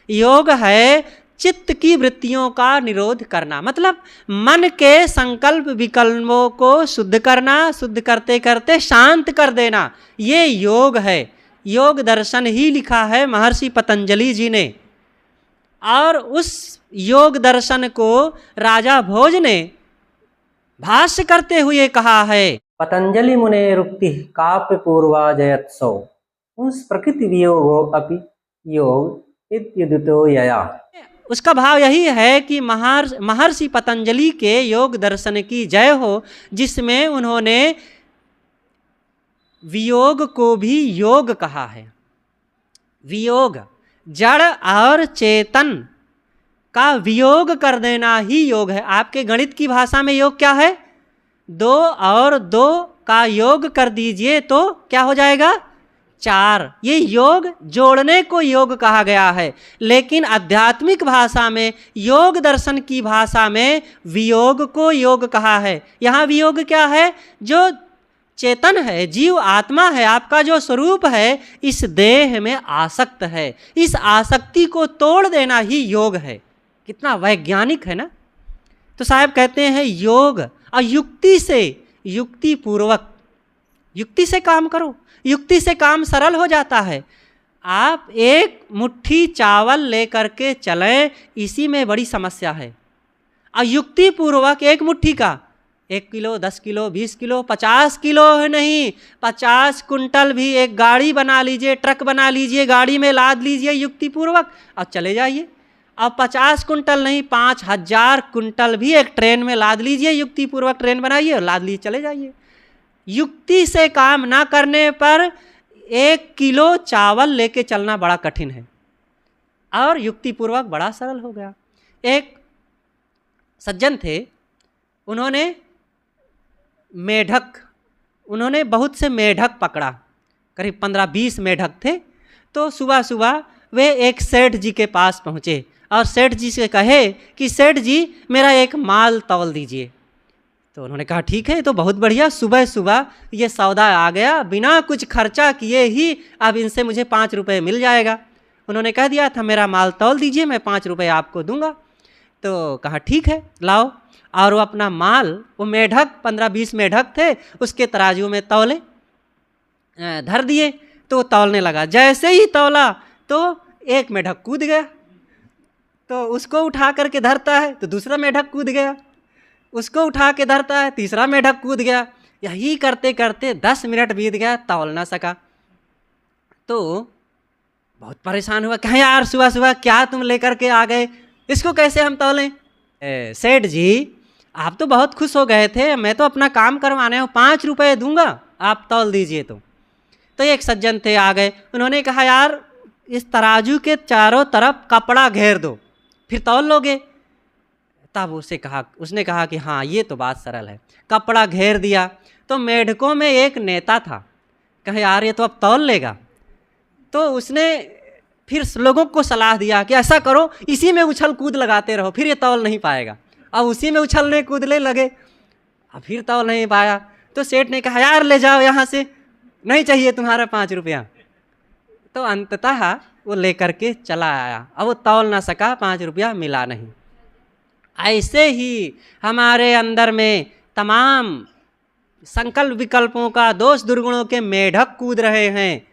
S1: योग है चित्त की वृत्तियों का निरोध करना, मतलब मन के संकल्प विकल्पों को शुद्ध करना, शुद्ध करते करते शांत कर देना, ये योग है। योग दर्शन ही लिखा है महर्षि पतंजलि जी ने। और उस योग दर्शन को राजा भोज ने भाष्य करते हुए कहा है,
S2: पतंजलि मुने रुक्ति काव्य पूर्वा जयत्सौ उस प्रकृति वियोगो अपि योग इत्युदितो यया।
S1: उसका भाव यही है कि महर्षि पतंजलि के योग दर्शन की जय हो, जिसमें उन्होंने वियोग को भी योग कहा है। वियोग जड़ और चेतन का वियोग कर देना ही योग है। आपके गणित की भाषा में योग क्या है? 2 और 2 का योग कर दीजिए तो क्या हो जाएगा? 4। ये योग जोड़ने को योग कहा गया है। लेकिन आध्यात्मिक भाषा में, योग दर्शन की भाषा में वियोग को योग कहा है। यहाँ वियोग क्या है? जो चेतन है, जीव आत्मा है, आपका जो स्वरूप है, इस देह में आसक्त है। इस आसक्ति को तोड़ देना ही योग है। कितना वैज्ञानिक है ना। तो साहब कहते हैं योग और युक्ति से, युक्ति पूर्वक, युक्ति से काम करो, युक्ति से काम सरल हो जाता है। आप एक मुट्ठी चावल लेकर के चलें, इसी में बड़ी समस्या है। और युक्ति पूर्वक एक मुट्ठी का 1 किलो, 10 किलो, 20 किलो, 50 किलो है नहीं, 50 कुंटल भी एक गाड़ी बना लीजिए, ट्रक बना लीजिए, गाड़ी में लाद लीजिए युक्ति पूर्वक और चले जाइए। अब 50 कुंटल नहीं, 5000 कुंटल भी एक ट्रेन में लाद लीजिए, युक्ति पूर्वक ट्रेन बनाइए और लाद लीजिए, चले जाइए। युक्ति से काम ना करने पर 1 किलो चावल लेके चलना बड़ा कठिन है, और युक्ति पूर्वक बड़ा सरल हो गया। एक सज्जन थे, उन्होंने मेढक, उन्होंने बहुत से मेढक पकड़ा, करीब 15-20 मेढक थे। तो सुबह सुबह वे एक सेठ जी के पास पहुँचे और सेठ जी से कहे कि सेठ जी मेरा एक माल तौल दीजिए। तो उन्होंने कहा ठीक है, तो बहुत बढ़िया, सुबह सुबह ये सौदा आ गया, बिना कुछ खर्चा किए ही अब इनसे मुझे 5 रुपये मिल जाएगा। उन्होंने कह दिया था मेरा माल तौल दीजिए, मैं 5 रुपये आपको दूंगा। तो कहा ठीक है लाओ, और वो अपना माल, वो मेढक 15-20 मेढक थे, उसके तराजू में तौले, धर दिए। तो वो तौलने लगा, जैसे ही तौला तो एक मेढक कूद गया, तो उसको उठा करके धरता है तो दूसरा मेढक कूद गया, उसको उठा के धरता है, तीसरा मेढक कूद गया। यही करते करते 10 मिनट बीत गया, तौल ना सका। तो बहुत परेशान हुआ, कहें यार सुबह सुबह क्या तुम लेकर के आ गए, इसको कैसे हम तौलें। सेठ जी आप तो बहुत खुश हो गए थे, मैं तो अपना काम करवाने हूँ, 5 रुपये दूंगा, आप तौल दीजिए। तो एक सज्जन थे आ गए, उन्होंने कहा यार इस तराजू के चारों तरफ कपड़ा घेर दो, फिर तौल लोगे। तब उसने कहा कि हाँ ये तो बात सरल है। कपड़ा घेर दिया तो मेढकों में एक नेता था, कहे यार ये तो अब तौल लेगा। तो उसने फिर लोगों को सलाह दिया कि ऐसा करो, इसी में उछल कूद लगाते रहो, फिर ये तौल नहीं पाएगा। अब उसी में उछलने कूदने लगे, अब फिर तौल नहीं पाया। तो सेठ ने कहा यार ले जाओ यहाँ से, नहीं चाहिए तुम्हारा 5 रुपया। तो अंततः वो लेकर के चला आया, अब वो तौल ना सका, 5 रुपया मिला नहीं। ऐसे ही हमारे अंदर में तमाम संकल्प विकल्पों का, दोष दुर्गुणों के मेढक कूद रहे हैं,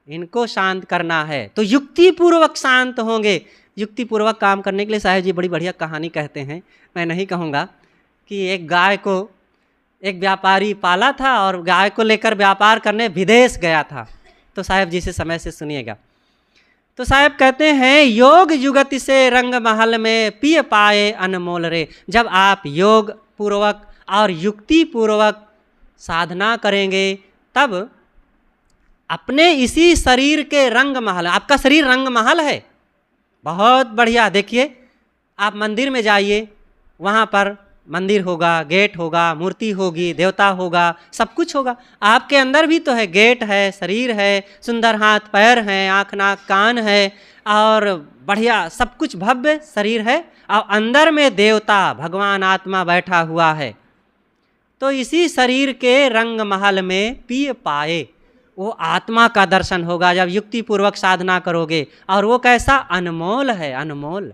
S1: इनको शांत करना है तो युक्ति पूर्वक शांत होंगे। युक्ति पूर्वक काम करने के लिए साहब जी बड़ी बढ़िया कहानी कहते हैं, मैं नहीं कहूँगा, कि एक गाय को एक व्यापारी पाला था और गाय को लेकर व्यापार करने विदेश गया था। तो साहब जी से समय से सुनिएगा। तो साहब कहते हैं योग युगति से रंग महल में पिय पाए अनमोल रे। जब आप योग पूर्वक और युक्ति पूर्वक साधना करेंगे तब अपने इसी शरीर के रंग महल, आपका शरीर रंग महल है, बहुत बढ़िया। देखिए आप मंदिर में जाइए, वहाँ पर मंदिर होगा, गेट होगा, मूर्ति होगी, देवता होगा, सब कुछ होगा। आपके अंदर भी तो है, गेट है, शरीर है, सुंदर हाथ पैर हैं, आँख नाक कान है, और बढ़िया सब कुछ भव्य शरीर है, और अंदर में देवता भगवान आत्मा बैठा हुआ है। तो इसी शरीर के रंग महल में पिय पाए, वो आत्मा का दर्शन होगा जब युक्ति पूर्वक साधना करोगे। और वो कैसा अनमोल है, अनमोल।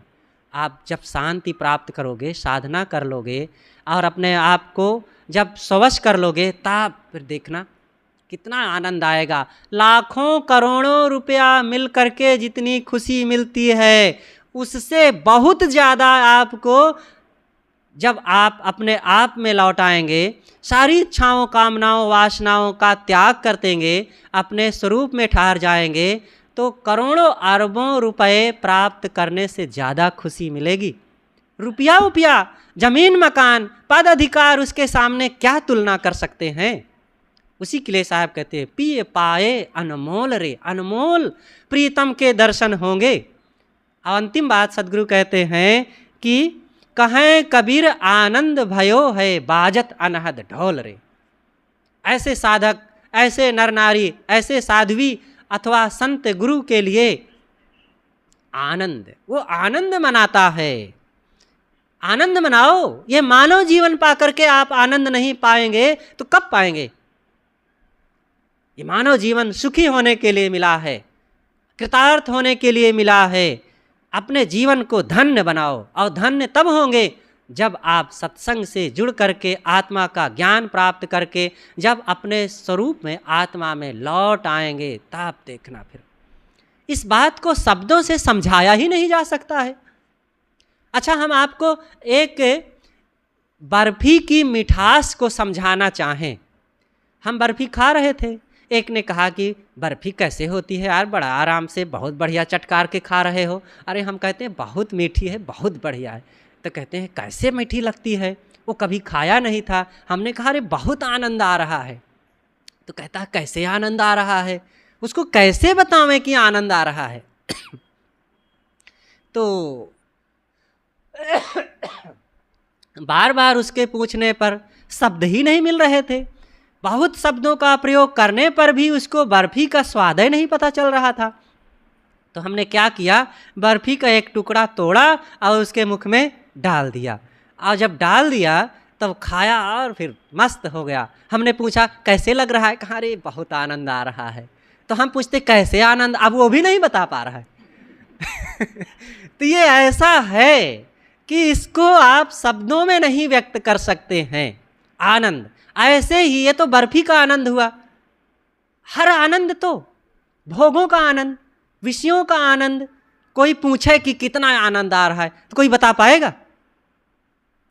S1: आप जब शांति प्राप्त करोगे, साधना कर लोगे और अपने आप को जब स्वश कर लोगे, तब फिर देखना कितना आनंद आएगा। लाखों करोड़ों रुपया मिल करके जितनी खुशी मिलती है, उससे बहुत ज़्यादा आपको जब आप अपने आप में लौट आएंगे, सारी इच्छाओं कामनाओं वासनाओं का त्याग कर देंगे, अपने स्वरूप में ठहर जाएंगे, तो करोड़ों अरबों रुपए प्राप्त करने से ज़्यादा खुशी मिलेगी। रुपया उपया, जमीन मकान, पद अधिकार, उसके सामने क्या तुलना कर सकते हैं। उसी के लिए साहब कहते हैं पिए पाए अनमोल रे, अनमोल प्रीतम के दर्शन होंगे। और अंतिम बात सदगुरु कहते हैं कि कहें कबीर आनंद भयो है बाजत अनहद ढोल रे। ऐसे साधक, ऐसे नर नारी, ऐसे साध्वी अथवा संत गुरु के लिए आनंद, वो आनंद मनाता है। आनंद मनाओ। ये मानव जीवन पा करके आप आनंद नहीं पाएंगे तो कब पाएंगे। ये मानव जीवन सुखी होने के लिए मिला है, कृतार्थ होने के लिए मिला है। अपने जीवन को धन्य बनाओ, और धन्य तब होंगे जब आप सत्संग से जुड़ करके आत्मा का ज्ञान प्राप्त करके जब अपने स्वरूप में आत्मा में लौट आएंगे तब देखना। फिर इस बात को शब्दों से समझाया ही नहीं जा सकता है। अच्छा, हम आपको एक बर्फी की मिठास को समझाना चाहें। हम बर्फी खा रहे थे, एक ने कहा कि बर्फी कैसे होती है यार, बड़ा आराम से बहुत बढ़िया चटकार के खा रहे हो। अरे हम कहते हैं बहुत मीठी है, बहुत बढ़िया है। तो कहते हैं कैसे मीठी लगती है, वो कभी खाया नहीं था। हमने कहा अरे बहुत आनंद आ रहा है। तो कहता है कैसे आनंद आ रहा है, उसको कैसे बतावें कि आनंद आ रहा है। तो बार बार उसके पूछने पर शब्द ही नहीं मिल रहे थे। बहुत शब्दों का प्रयोग करने पर भी उसको बर्फी का स्वाद ही नहीं पता चल रहा था। तो हमने क्या किया, बर्फी का एक टुकड़ा तोड़ा और उसके मुख में डाल दिया, और जब डाल दिया तब खाया और फिर मस्त हो गया। हमने पूछा कैसे लग रहा है, कहा अरे बहुत आनंद आ रहा है। तो हम पूछते कैसे आनंद, अब वो भी नहीं बता पा रहा है। तो ये ऐसा है कि इसको आप शब्दों में नहीं व्यक्त कर सकते हैं आनंद। ऐसे ही ये तो बर्फी का आनंद हुआ। हर आनंद तो भोगों का आनंद, विषयों का आनंद। कोई पूछे कि कितना आनंद आ रहा है तो कोई बता पाएगा,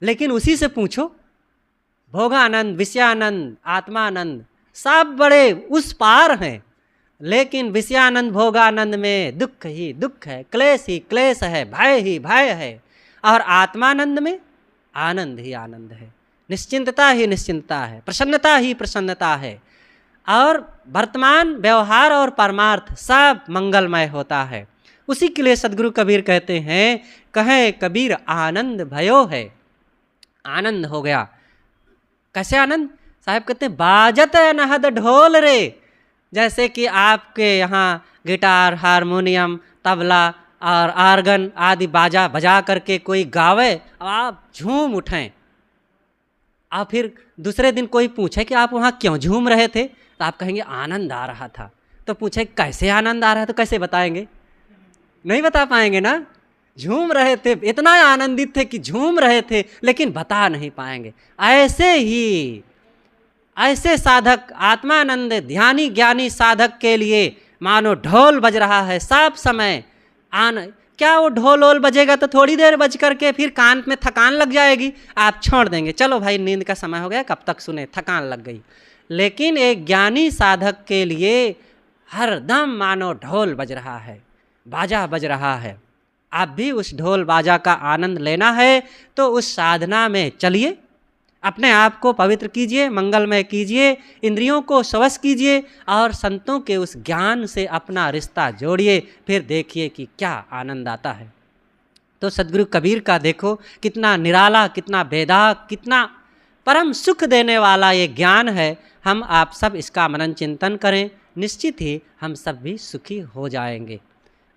S1: लेकिन उसी से पूछो भोगानंद, विषयानंद, आत्मानंद सब बड़े उस पार हैं। लेकिन विषयानंद भोगानंद में दुख ही दुख है, क्लेश ही क्लेश है, भय ही भय है। और आत्मानंद में आनंद ही आनंद है, निश्चिंतता ही निश्चिंतता है, प्रसन्नता ही प्रसन्नता है। और वर्तमान व्यवहार और परमार्थ सब मंगलमय होता है। उसी के लिए सदगुरु कबीर कहते हैं, कहे कबीर आनंद भयो है। आनंद हो गया। कैसे आनंद? साहब कहते हैं बाजत अनहद ढोल रे। जैसे कि आपके यहाँ गिटार, हारमोनियम, तबला और आर्गन आदि बाजा बजा करके कोई गावे, आप झूम उठें। और फिर दूसरे दिन कोई पूछे कि आप वहाँ क्यों झूम रहे थे, तो आप कहेंगे आनंद आ रहा था। तो पूछे कैसे आनंद आ रहा है, तो कैसे बताएंगे? नहीं बता पाएंगे ना। झूम रहे थे, इतना आनंदित थे कि झूम रहे थे, लेकिन बता नहीं पाएंगे। ऐसे ही ऐसे साधक, आत्मानंद ध्यानी ज्ञानी साधक के लिए मानो ढोल बज रहा है सब समय। क्या वो ढोल वोल बजेगा तो थोड़ी देर बज करके फिर कान में थकान लग जाएगी, आप छोड़ देंगे, चलो भाई नींद का समय हो गया, कब तक सुने, थकान लग गई। लेकिन एक ज्ञानी साधक के लिए हर दम मानो ढोल बज रहा है, बाजा बज रहा है। आप भी उस ढोल बाजा का आनंद लेना है तो उस साधना में चलिए, अपने आप को पवित्र कीजिए, मंगलमय कीजिए, इंद्रियों को स्वश कीजिए और संतों के उस ज्ञान से अपना रिश्ता जोड़िए। फिर देखिए कि क्या आनंद आता है। तो सदगुरु कबीर का देखो कितना निराला, कितना बेदाग, कितना परम सुख देने वाला ये ज्ञान है। हम आप सब इसका मनन चिंतन करें, निश्चित ही हम सब भी सुखी हो जाएंगे।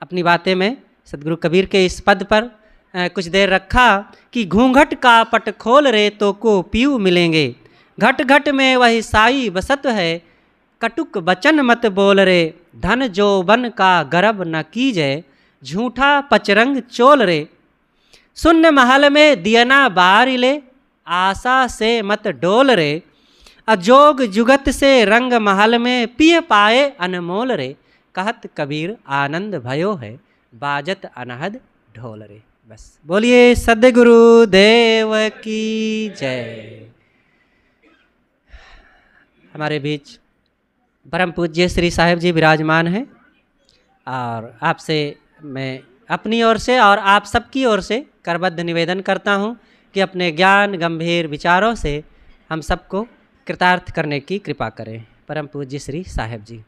S1: अपनी बातें में सदगुरु कबीर के इस पद पर कुछ देर रखा कि घूंघट का पट खोल रे तो को पीऊ मिलेंगे, घट घट में वही साई बसत है, कटुक बचन मत बोल रे, धन जो बन का गर्भ न कीजे, झूठा पचरंग चोल रे, शून्य महल में दियना बार ले, आशा से मत डोल रे, अजोग जुगत से रंग महल में पिय पाए अनमोल रे, कहत कबीर आनंद भयो है, बाजत अनहद ढोल रे। बस बोलिए सद्गुरु देव की जय। हमारे बीच परम पूज्य श्री साहिब जी विराजमान हैं और आपसे मैं अपनी ओर से और आप सबकी ओर से करबद्ध निवेदन करता हूं कि अपने ज्ञान गंभीर विचारों से हम सबको कृतार्थ करने की कृपा करें। परम पूज्य श्री साहिब जी।